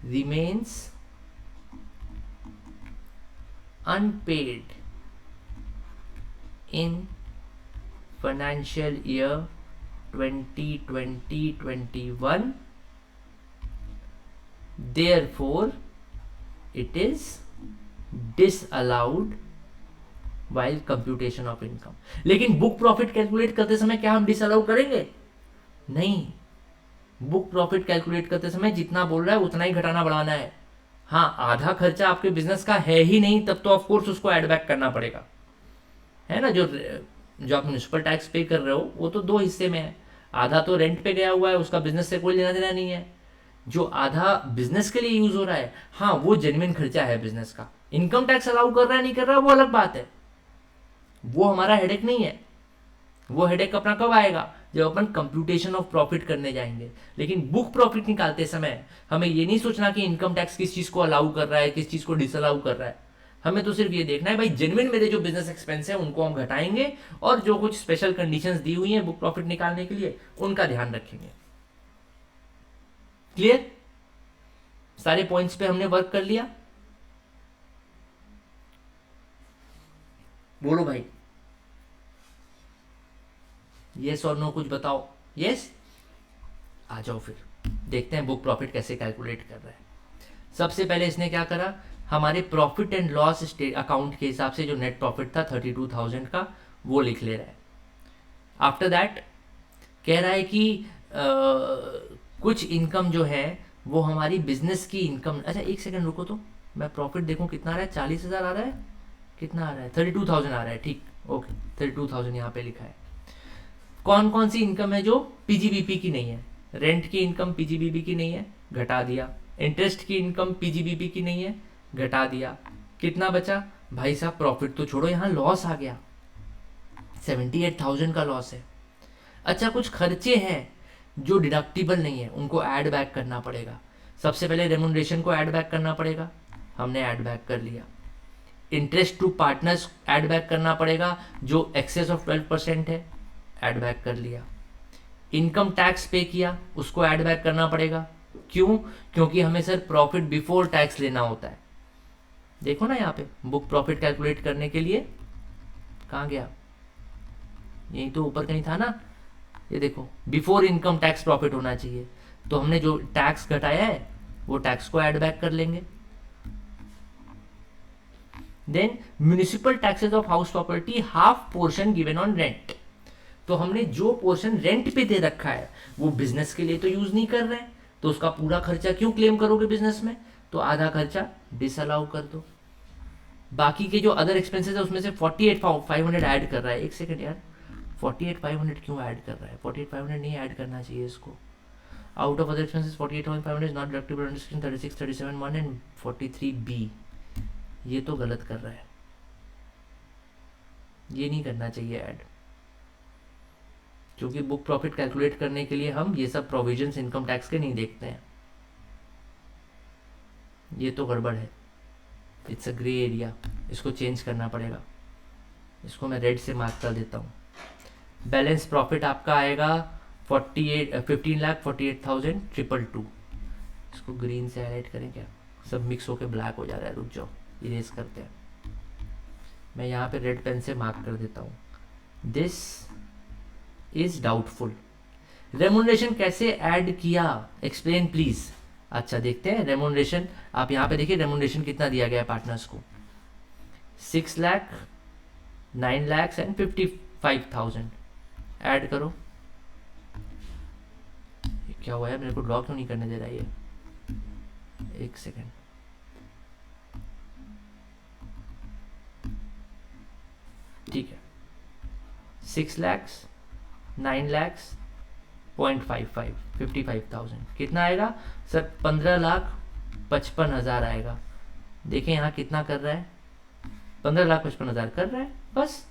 remains unpaid in financial year 2020-21, therefore it is disallowed while computation of income। लेकिन बुक प्रॉफिट कैलकुलेट करते समय क्या हम डिसअलाउ करेंगे? नहीं, बुक प्रॉफिट कैलकुलेट करते समय जितना बोल रहा है उतना ही घटाना बढ़ाना है। हाँ, आधा खर्चा आपके बिजनेस का है ही नहीं, तब तो ऑफ कोर्स उसको ऐड बैक करना पड़ेगा, है ना। जो आप म्यूनिसिपल टैक्स पे कर रहे हो वो तो दो हिस्से में है। आधा तो रेंट पे गया हुआ है, उसका बिजनेस से कोई लेना देना नहीं है। जो आधा बिजनेस के लिए यूज हो रहा है, हाँ वो जेन्युइन खर्चा है बिजनेस का। इनकम टैक्स अलाउ कर रहा है नहीं कर रहा है वो अलग बात है, वो हमारा हेडेक नहीं है। वो हेडेक अपना कब आएगा? जब अपन कंप्यूटेशन ऑफ प्रॉफिट करने जाएंगे। लेकिन बुक प्रॉफिट निकालते समय हमें ये नहीं सोचना कि इनकम टैक्स किस चीज को अलाउ कर रहा है, किस चीज को डिसअलाउ कर रहा है। हमें तो सिर्फ ये देखना है भाई जेन्युइन मेरे जो बिजनेस एक्सपेंस है उनको हम घटाएंगे, और जो कुछ स्पेशल कंडीशंस दी हुई हैं बुक प्रॉफिट निकालने के लिए उनका ध्यान रखेंगे। क्लियर? सारे पॉइंट्स पे हमने वर्क कर लिया। बोलो भाई, यस और नो कुछ बताओ। यस, आ जाओ फिर देखते हैं बुक प्रॉफिट कैसे कैलकुलेट कर रहा है। सबसे पहले इसने क्या करा, हमारे प्रॉफिट एंड लॉस अकाउंट के हिसाब से जो नेट प्रॉफिट था 32,000 का वो लिख ले रहा है। आफ्टर दैट कह रहा है कि कुछ इनकम जो है वो हमारी बिजनेस की इनकम। अच्छा एक सेकंड रुको, तो मैं प्रॉफिट देखूं कितना आ रहा है। 40,000 आ रहा है, कितना आ रहा है? 32,000 आ रहा है। ठीक, ओके 32,000 यहाँ पे लिखा है। कौन कौन सी इनकम है जो पीजीबीपी की नहीं है? रेंट की इनकम पीजीबीपी की नहीं है, घटा दिया। इंटरेस्ट की इनकम पीजीबीपी की नहीं है, घटा दिया। कितना बचा भाई साहब? प्रॉफिट तो छोड़ो, यहाँ लॉस आ गया, 78,000 का लॉस है। अच्छा, कुछ खर्चे हैं जो डिडक्टिबल नहीं है, उनको ऐड बैक करना पड़ेगा। सबसे पहले रेम्यूनरेशन को ऐड बैक करना पड़ेगा, हमने ऐड बैक कर लिया। Interest to partners add back करना पड़ेगा जो एक्सेस ऑफ 12% है, ऐड बैक कर लिया। इनकम टैक्स पे किया, उसको ऐड बैक करना पड़ेगा। क्यों? क्योंकि हमें सर प्रॉफिट बिफोर टैक्स लेना होता है। देखो ना यहाँ पे बुक प्रॉफिट कैलकुलेट करने के लिए कहाँ गया, यही तो ऊपर कहीं था ना। ये देखो बिफोर इनकम टैक्स प्रॉफिट होना चाहिए, तो हमने जो टैक्स घटाया है वो टैक्स को ऐड बैक कर लेंगे। Then municipal taxes of house property half portion given on rent. तो हमने जो पोर्शन रेंट पे दे रखा है वो बिजनेस के लिए तो यूज नहीं कर रहे हैं, तो उसका पूरा खर्चा क्यों क्लेम करोगे बिजनेस में? तो आधा खर्चा डिसअलाउ कर दो। बाकी के जो अदर एक्सपेंसेस है उसमें से 48,500 ऐड कर रहा है। एक सेकंड यार, 48,500 क्यों ऐड कर रहा है? 48,500 नहीं ऐड करना चाहिए इसको। Out of other expenses 48,500 is not deductible under section 36, 37(1) and 43B। ये तो गलत कर रहा है, ये नहीं करना चाहिए ऐड, क्योंकि बुक प्रॉफिट कैलकुलेट करने के लिए हम ये सब प्रोविजंस इनकम टैक्स के नहीं देखते हैं। ये तो गड़बड़ है, इट्स अ ग्रे एरिया, इसको चेंज करना पड़ेगा। इसको मैं रेड से मार्क कर देता हूँ। बैलेंस प्रॉफिट आपका आएगा 15,48,222। इसको ग्रीन से हाईलाइट करें क्या? सब मिक्स होके ब्लैक हो जा रहा है, रुक जाओ इरेज करते हैं। मैं यहाँ पे रेड पेन से मार्क कर देता हूँ। This is doubtful. रेमुनरेशन कैसे ऐड किया, एक्सप्लेन प्लीज। अच्छा देखते हैं रेमुनरेशन। आप यहाँ पे देखिए रेमुनरेशन कितना दिया गया है पार्टनर्स को, 6 लाख, 9 लाख एंड 55,000 ऐड करो। ये क्या हुआ है, मेरे को ड्रॉ क्यों नहीं करने दे रहा है ये, एक सेकेंड। ठीक है, 6 लैक्स, 9 लैक्स, 0.55, 55,000 कितना आएगा सर? 15,55,000 आएगा। देखें यहाँ कितना कर रहा है, 15,55,000 कर रहा है। बस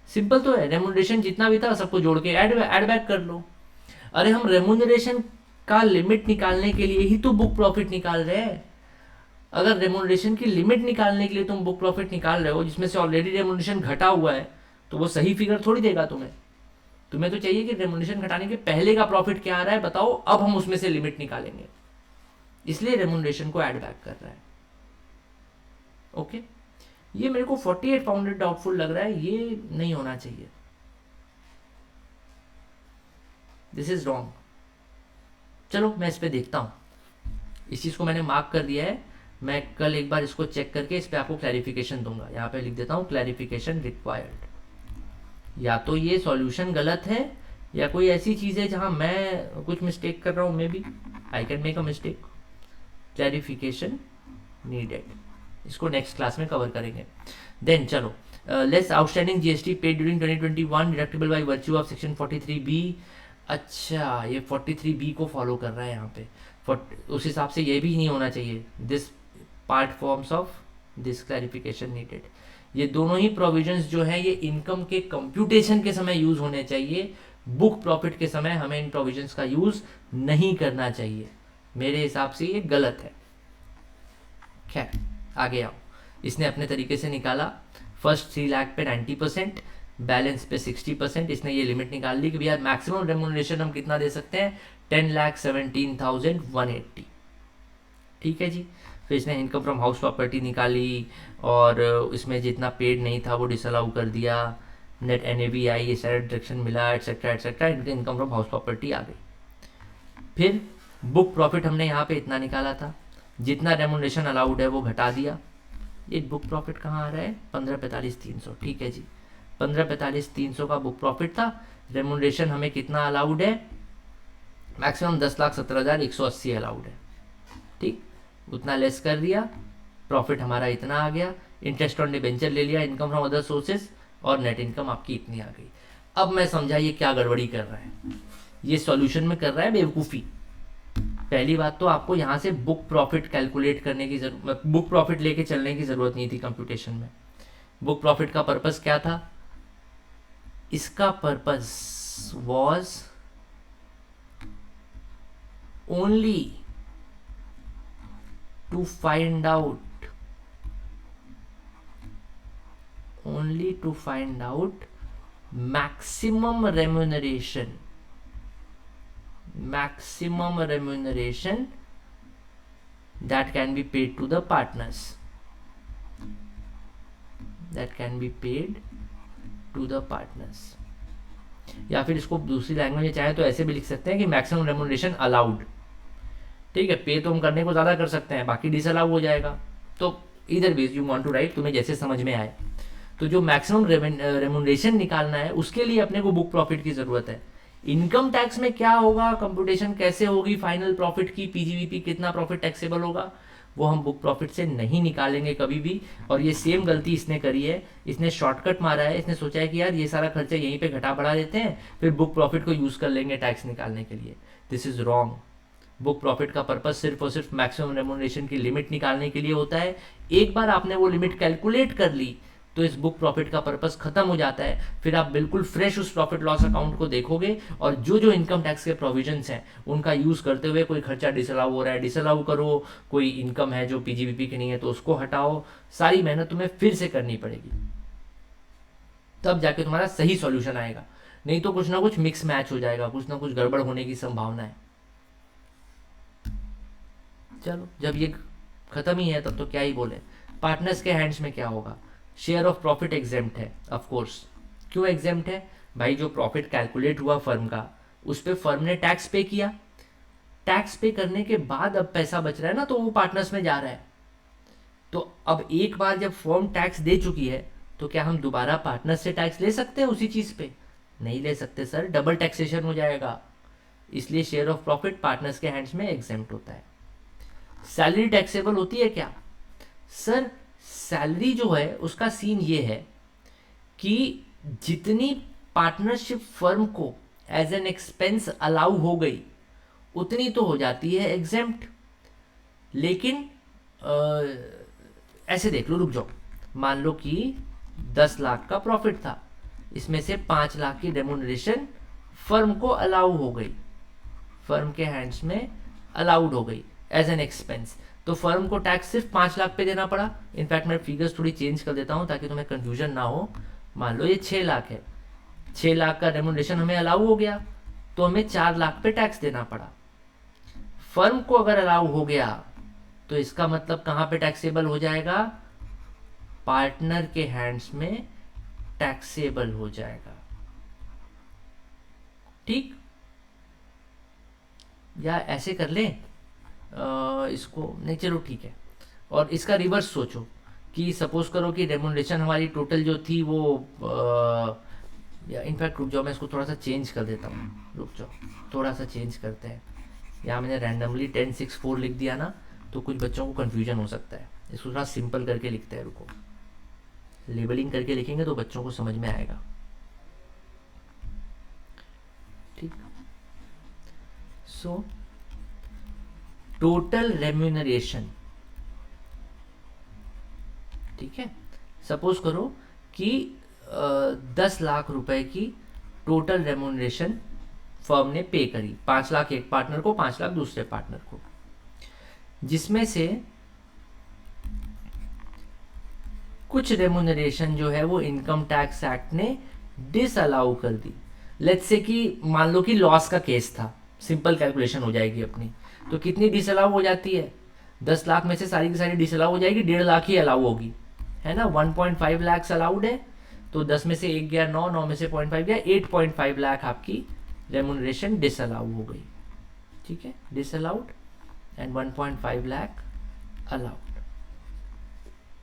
सिंपल तो है, रेमुनरेशन जितना भी था सबको जोड़ के ऐड बैक कर लो। अरे हम रेमुनरेशन का लिमिट निकालने के लिए ही तो बुक प्रॉफिट निकाल रहे हैं। अगर रेमुनरेशन की लिमिट निकालने के लिए तुम बुक प्रॉफिट निकाल रहे हो जिसमें से ऑलरेडी रेमुनरेशन घटा हुआ है, तो वो सही फिगर थोड़ी देगा तुम्हें। तुम्हें तो चाहिए कि रेमुनरेशन घटाने के पहले का प्रॉफिट क्या आ रहा है बताओ, अब हम उसमें से लिमिट निकालेंगे। इसलिए रेमुनरेशन को ऐड बैक कर रहा है। ओके, ये मेरे को 48 पाउंड डाउटफुल लग रहा है, ये नहीं होना चाहिए, दिस इज रॉन्ग। चलो मैं इस पे देखता हूँ, इस चीज़ को मैंने मार्क कर दिया है, मैं कल एक बार इसको चेक करके इस पे आपको क्लैरिफिकेशन दूंगा। यहाँ पे लिख देता हूँ क्लैरिफिकेशन रिक्वायर्ड। या तो ये सॉल्यूशन गलत है या कोई ऐसी चीज़ है जहाँ मैं कुछ मिस्टेक कर रहा हूँ, may be I can make a mistake. Clarification needed, इसको नेक्स्ट क्लास में कवर करेंगे। देन चलो, less outstanding GST paid during 2021 deductible by virtue of section 43B। अच्छा, ये 43B को फॉलो कर रहा है यहाँ पे, उस हिसाब से ये भी नहीं होना चाहिए। This part forms of this clarification needed, ये दोनों ही प्रोविजंस जो हैं ये इनकम के कंप्यूटेशन के समय यूज होने चाहिए, बुक प्रॉफिट के समय हमें इन प्रोविजंस का यूज नहीं करना चाहिए। मेरे हिसाब से ये गलत है। खैर आगे आओ, इसने अपने तरीके से निकाला, फर्स्ट 3 लाख पे 90%, बैलेंस पे 60%। इसने ये लिमिट निकाल ली कि भैया मैक्सिमम रेमुनरेशन हम कितना दे सकते हैं, 10,17,180। ठीक है जी। फिर इसने इनकम फ्रॉम हाउस प्रॉपर्टी निकाली और इसमें जितना पेड नहीं था वो डिसअलाउ कर दिया, नेट NAV आई, ये सारा डिडक्शन मिला, etcetera etcetera, income from house property आ गई। फिर बुक प्रॉफिट हमने यहाँ पे इतना निकाला था, जितना रेमुनरेशन अलाउड है वो घटा दिया। ये बुक प्रॉफिट कहाँ आ रहा है, 15,45,300। ठीक है जी, 15,45,300 का बुक प्रॉफिट था। रेमुनरेशन हमें कितना अलाउड है, मैक्सिमम 10,17,180 अलाउड है। ठीक, उतना लेस कर दिया, प्रॉफिट हमारा इतना आ गया। इंटरेस्ट ऑन डिबेंचर ले लिया, इनकम फ्रॉम अदर सोर्सेज, और नेट इनकम आपकी इतनी आ गई। अब मैं समझा ये क्या गड़बड़ी कर रहा है, ये सॉल्यूशन में कर रहा है बेवकूफ़ी। पहली बात तो आपको यहाँ से बुक प्रॉफिट कैलकुलेट करने की जरूरत, बुक प्रॉफिट लेके चलने की ज़रूरत नहीं थी कंप्यूटेशन में। बुक प्रॉफिट का पर्पस क्या था, इसका purpose was only to find out maximum remuneration that can be paid to the partners, या फिर इसको दूसरी लैंग्वेज में चाहे तो ऐसे भी लिख सकते हैं कि मैक्सिमम रेमुनरेशन अलाउड। ठीक है, पे तो हम करने को ज़्यादा कर सकते हैं, बाकी डिसअलाउ हो जाएगा। तो इधर भी यू वांट टू राइट, तुम्हें जैसे समझ में आए। तो जो मैक्सिमम रेमुनरेशन निकालना है उसके लिए अपने को बुक प्रॉफिट की ज़रूरत है। इनकम टैक्स में क्या होगा, कंप्यूटेशन कैसे होगी फाइनल प्रॉफिट की, PGBP कितना प्रॉफिट टैक्सेबल होगा, वो हम बुक प्रॉफिट से नहीं निकालेंगे कभी भी। और ये सेम गलती इसने करी है, इसने शॉर्टकट मारा है। इसने सोचा है कि यार ये सारा खर्चा यहीं पे घटा बढ़ा देते हैं, फिर बुक प्रॉफिट को यूज़ कर लेंगे टैक्स निकालने के लिए। This is wrong. Book profit का पर्पस सिर्फ और सिर्फ मैक्सिमम रेमुनरेशन की लिमिट निकालने के लिए होता है। एक बार आपने वो लिमिट कैलकुलेट कर ली तो इस बुक प्रॉफिट का पर्पस खत्म हो जाता है। फिर आप बिल्कुल फ्रेश उस प्रॉफिट लॉस अकाउंट को देखोगे और जो जो इनकम टैक्स के प्रोविजंस हैं उनका यूज़ करते हुए, कोई खर्चा डिसअलाउ हो रहा है डिसअलाउ करो, कोई इनकम है जो PGBP की नहीं है तो उसको हटाओ। सारी मेहनत तुम्हें फिर से करनी पड़ेगी, तब जाके तुम्हारा सही सॉल्यूशन आएगा। नहीं तो कुछ ना कुछ मिक्स मैच हो जाएगा, कुछ ना कुछ गड़बड़ होने की संभावना है। चलो, जब ये खत्म ही है तब तो क्या ही बोले। पार्टनर्स के हैंड्स में क्या होगा, शेयर ऑफ प्रॉफिट एग्जेम्प्ट है ऑफ कोर्स। क्यों एग्जेम्प्ट है भाई, जो प्रॉफिट कैलकुलेट हुआ फर्म का उस पर फर्म ने टैक्स पे किया, टैक्स पे करने के बाद अब पैसा बच रहा है ना, तो वो पार्टनर्स में जा रहा है। तो अब एक बार जब फर्म टैक्स दे चुकी है तो क्या हम दोबारा पार्टनर से टैक्स ले सकते हैं उसी चीज पे? नहीं ले सकते सर, डबल टैक्सेशन हो जाएगा। इसलिए शेयर ऑफ प्रॉफिट पार्टनर्स के हैंड्स में एग्जेम्प्ट होता है। सैलरी टैक्सेबल होती है क्या? सर सैलरी जो है उसका सीन ये है कि जितनी पार्टनरशिप फर्म को एज एन एक्सपेंस अलाउ हो गई उतनी तो हो जाती है एग्जेम्प्ट। लेकिन ऐसे देख लो, रुक जाओ, मान लो कि 10 लाख का प्रॉफिट था, इसमें से 5 लाख की रेम्यूनरेशन फर्म को अलाउ हो गई, फर्म के हैंड्स में अलाउड हो गई एज एन एक्सपेंस, तो फर्म को टैक्स सिर्फ 5 लाख पे देना पड़ा। इनफैक्ट मैं फिगर्स थोड़ी चेंज कर देता हूं ताकि तुम्हें कंफ्यूजन ना हो। मान लो ये 6 लाख है, 6 लाख का रेम्यूनरेशन हमें अलाउ हो गया तो हमें 4 लाख पे टैक्स देना पड़ा। फर्म को अगर अलाउ हो गया तो इसका मतलब कहां पे टैक्सेबल हो जाएगा? पार्टनर के हैंड्स में टैक्सेबल हो जाएगा। ठीक, या ऐसे कर लें इसको, नहीं चलो ठीक है। और इसका रिवर्स सोचो कि सपोज करो कि रेम्यूनरेशन हमारी टोटल जो थी वो या इनफैक्ट रुक जाओ, मैं इसको थोड़ा सा चेंज कर देता हूँ, रुक जाओ थोड़ा सा चेंज करते हैं। यहाँ मैंने रैंडमली 1064 लिख दिया ना, तो कुछ बच्चों को कन्फ्यूजन हो सकता है। इसको थोड़ा सिंपल करके लिखते हैं, रुको, लेबलिंग करके लिखेंगे तो बच्चों को समझ में आएगा। ठीक, सो टोटल रेम्यूनरेशन, ठीक है, सपोज करो कि 10 लाख रुपए की टोटल रेम्यूनरेशन फर्म ने पे करी, 5 लाख एक पार्टनर को, 5 लाख दूसरे पार्टनर को, जिसमें से कुछ रेम्यूनरेशन जो है वो इनकम टैक्स एक्ट ने डिसअलाउ कर दी। लेट्स से कि मान लो कि लॉस का केस था, सिंपल कैलकुलेशन हो जाएगी अपनी, तो कितनी डिसअलाउ हो जाती है? 10 लाख में से सारी की सारी डिसअलाउ हो जाएगी, 1.5 लाख ही अलाउ होगी, है ना। 1.5 लाख अलाउड है, तो 10 में से 1 गया 9, 9 में से 0.5 गया, 8.5 लाख आपकी रेम्यूनरेशन डिसअलाउ हो गई। ठीक है, डिसअलाउड एंड 1.5 लाख अलाउड।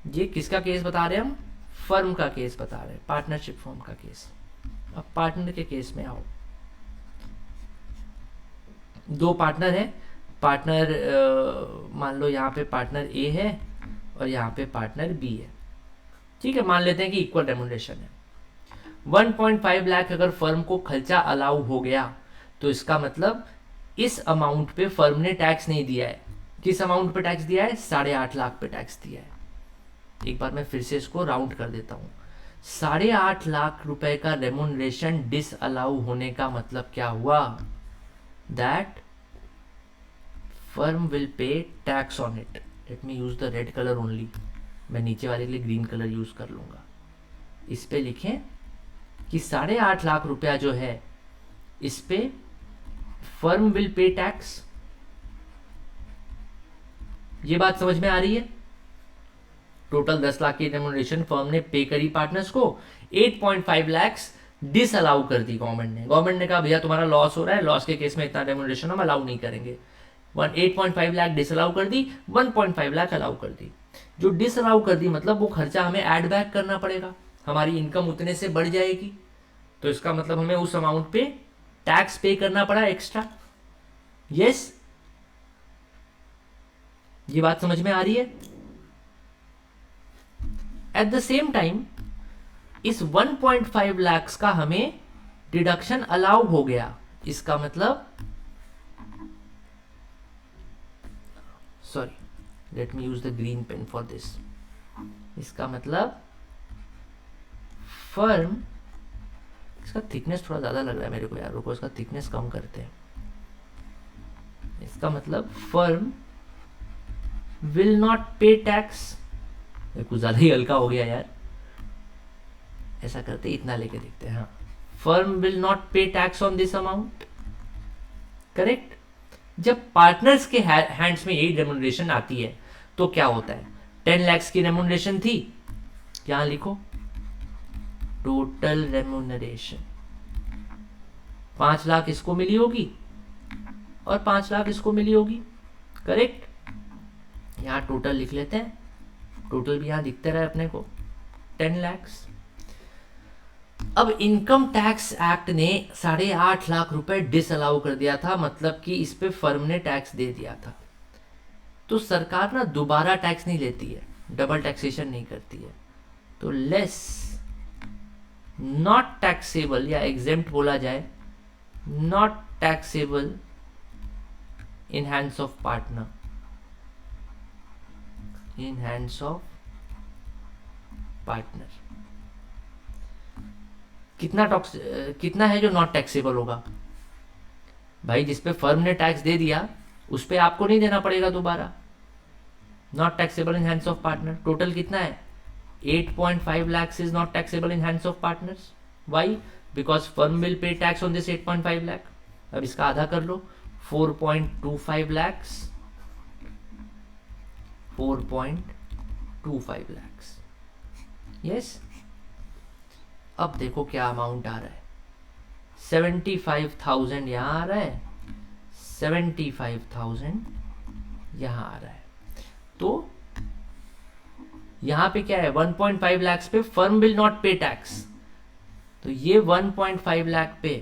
ये किसका केस बता रहे हैं हम? फर्म का केस बता रहे हैं, पार्टनरशिप फर्म का केस। अब पार्टनर के केस में आओ, 2 पार्टनर है, पार्टनर मान लो यहाँ पे पार्टनर ए है और यहाँ पे पार्टनर बी है। ठीक है, मान लेते हैं कि इक्वल रेम्यूनरेशन है। 1.5 लाख अगर फर्म को खर्चा अलाउ हो गया तो इसका मतलब इस अमाउंट पे फर्म ने टैक्स नहीं दिया है। किस अमाउंट पे टैक्स दिया है? 8.5 लाख पे टैक्स दिया है। एक बार मैं फिर से इसको राउंड कर देता हूं, 8.5 लाख रुपए का रेम्यूनरेशन डिसअलाउ होने का मतलब क्या हुआ? That firm will pay tax on it. Late me use the red colour only, मैं नीचे वाले के लिए ग्रीन कलर यूज कर लूंगा। इस पे लिखें कि 8.5 लाख रुपया जो है इस पे फर्म विल पे टैक्स। ये बात समझ में आ रही है? टोटल 10 लाख की रेम्यूनरेशन फर्म ने पे करी पार्टनर्स को, 8.5 लाख डिसअलाउ कर दी गवर्नमेंट ने। गवर्नमेंट ने कहा भैया तुम्हारा लॉस हो रहा है, लॉस के केस में इतना रेम्यूनरेशन हम अलाउ नहीं करेंगे। 8.5 लाख डिसअलाउ कर दी, 1.5 लाख अलाउ कर दी। जो डिसअलाउ कर दी मतलब वो खर्चा हमें ऐड बैक करना पड़ेगा, हमारी इनकम उतने से बढ़ जाएगी, तो इसका मतलब हमें उस अमाउंट पे टैक्स पे करना पड़ा एक्स्ट्रा। यस, ये बात समझ में आ रही है? एट द सेम टाइम इस 1.5 लाख का हमें डिडक्शन अलाउ हो गया, इसका मतलब sorry let me use the green pen for this. इसका मतलब फर्म, इसका थिकनेस थोड़ा ज्यादा लग रहा है मेरे को यार, रुको इसका थिकनेस कम करते हैं। इसका मतलब फर्म विल नॉट पे टैक्स, कुछ ज्यादा ही हल्का हो गया यार, ऐसा करते इतना लेके देखते हैं। हाँ, फर्म विल नॉट पे tax on this amount, correct. जब पार्टनर्स के हैंड्स में यही रेम्यूनरेशन आती है तो क्या होता है? 10 लाख की रेम्यूनरेशन थी, यहां लिखो टोटल रेम्यूनरेशन, 5 लाख इसको मिली होगी और 5 लाख इसको मिली होगी, करेक्ट। यहां टोटल लिख लेते हैं, टोटल भी यहाँ दिखते रहे अपने को 10 lakhs। अब इनकम टैक्स एक्ट ने 8.5 लाख रुपए डिसअलाउ कर दिया था, मतलब कि इस पे फर्म ने टैक्स दे दिया था। तो सरकार ना दोबारा टैक्स नहीं लेती है, डबल टैक्सेशन नहीं करती है। तो लेस नॉट टैक्सेबल या एग्जेम्प्ट बोला जाए, not taxable in hands of partner, in hands of partner. कितना है जो नॉट टैक्सेबल होगा भाई? जिस पे फर्म ने टैक्स दे दिया उस पे आपको नहीं देना पड़ेगा दोबारा। Not taxable in hands of partner total कितना है? 8.5 lakhs is not taxable in hands of partners. Why? Because firm will pay tax on this 8.5 lakh। अब इसका आधा कर लो, 4.25 lakhs, 4.25 lakhs। यस। अब देखो क्या अमाउंट आ रहा है, 75,000 यहां आ रहा है, 75,000 यहां आ रहा है। तो यहां पे क्या है? 1.5 lakhs पे फर्म विल नॉट पे टैक्स। तो ये 1.5 लाख पे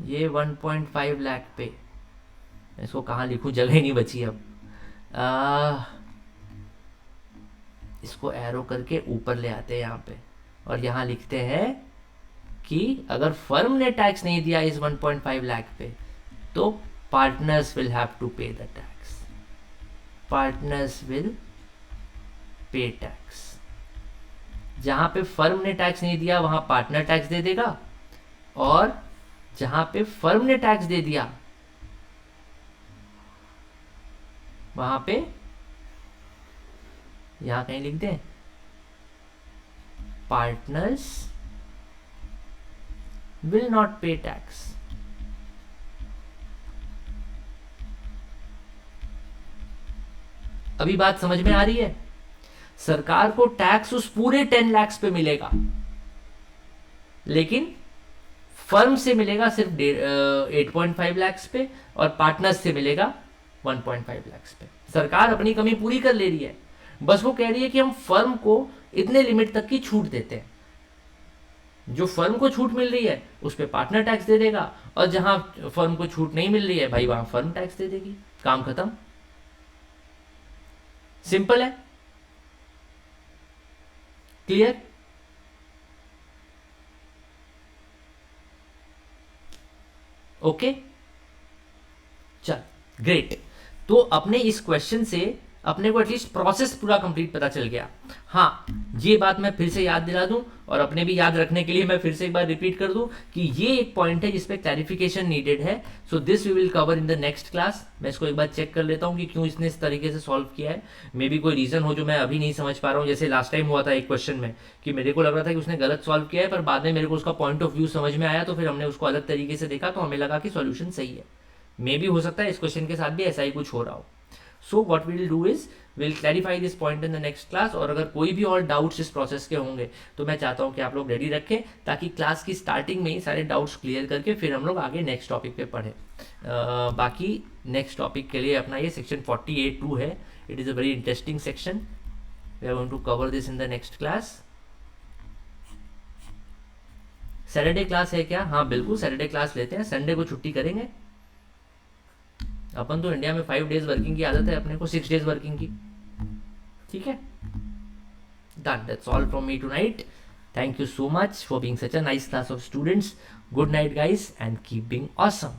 ये 1.5 लाख पे, इसको कहां लिखूं, जगह नहीं बची अब। इसको एरो करके ऊपर ले आते हैं यहाँ पे, और यहाँ लिखते हैं कि अगर फर्म ने टैक्स नहीं दिया इस 1.5 लाख पे तो पार्टनर्स विल हैव टू पे the tax. Partners will pay tax. जहां पे फर्म ने टैक्स नहीं दिया वहां पार्टनर टैक्स दे देगा, और जहां पे फर्म ने टैक्स दे दिया वहां पे, यहां कहीं लिख दें, पार्टनर्स विल नॉट पे टैक्स। अभी बात समझ में आ रही है? सरकार को टैक्स उस पूरे 10 lakhs पे मिलेगा, लेकिन फर्म से मिलेगा सिर्फ 8.5 lakhs पे, और पार्टनर्स से मिलेगा 1.5 lakhs पे। सरकार अपनी कमी पूरी कर ले रही है, बस वो कह रही है कि हम फर्म को इतने लिमिट तक की छूट देते हैं। जो फर्म को छूट मिल रही है उस पे पार्टनर टैक्स दे देगा, और जहां फर्म को छूट नहीं मिल रही है भाई वहां फर्म टैक्स दे देगी। काम खत्म। सिंपल है, क्लियर? ओके, चल ग्रेट। तो अपने इस क्वेश्चन से अपने को एटलीस्ट प्रोसेस पूरा कंप्लीट पता चल गया। हाँ, ये बात मैं फिर से याद दिला दूं, और अपने भी याद रखने के लिए मैं फिर से एक बार रिपीट कर दूं कि ये एक पॉइंट है जिसपे क्लैरिफिकेशन नीडेड है। So this we will cover in the next class. मैं इसको एक बार चेक कर लेता हूं कि क्यों इसने इस तरीके से सॉल्व किया है। मे बी कोई रीजन हो जो मैं अभी नहीं समझ पा रहा हूँ। जैसे लास्ट टाइम हुआ था एक क्वेश्चन में कि मेरे को लग रहा था कि उसने गलत सॉल्व किया है, पर बाद में मेरे को उसका पॉइंट ऑफ व्यू समझ में आया, तो फिर हमने उसको अलग तरीके से देखा, तो हमें लगा कि सॉल्यूशन सही है। मे बी हो सकता है इस क्वेश्चन के साथ भी ऐसा ही कुछ हो रहा हो। So what we will do is will clarify this point in the next class. और अगर कोई भी और डाउट्स इस प्रोसेस के होंगे तो मैं चाहता हूं कि आप लोग रेडी रखें, ताकि क्लास की स्टार्टिंग में ही सारे डाउट्स क्लियर करके फिर हम लोग आगे नेक्स्ट टॉपिक पे पढ़ें। बाकी नेक्स्ट टॉपिक के लिए अपना ये सेक्शन 48(2) है। It is a very interesting section. We are going to cover this in the next class. Saturday class है क्या? हाँ बिल्कुल, सैटरडे क्लास लेते हैं। संडे को छुट्टी करेंगे। अपन तो इंडिया में 5 days वर्किंग की आदत है, अपने को 6 days वर्किंग की। ठीक है, that's all from me tonight. Thank you so much for being such a nice class of students. Good night guys and keep being awesome.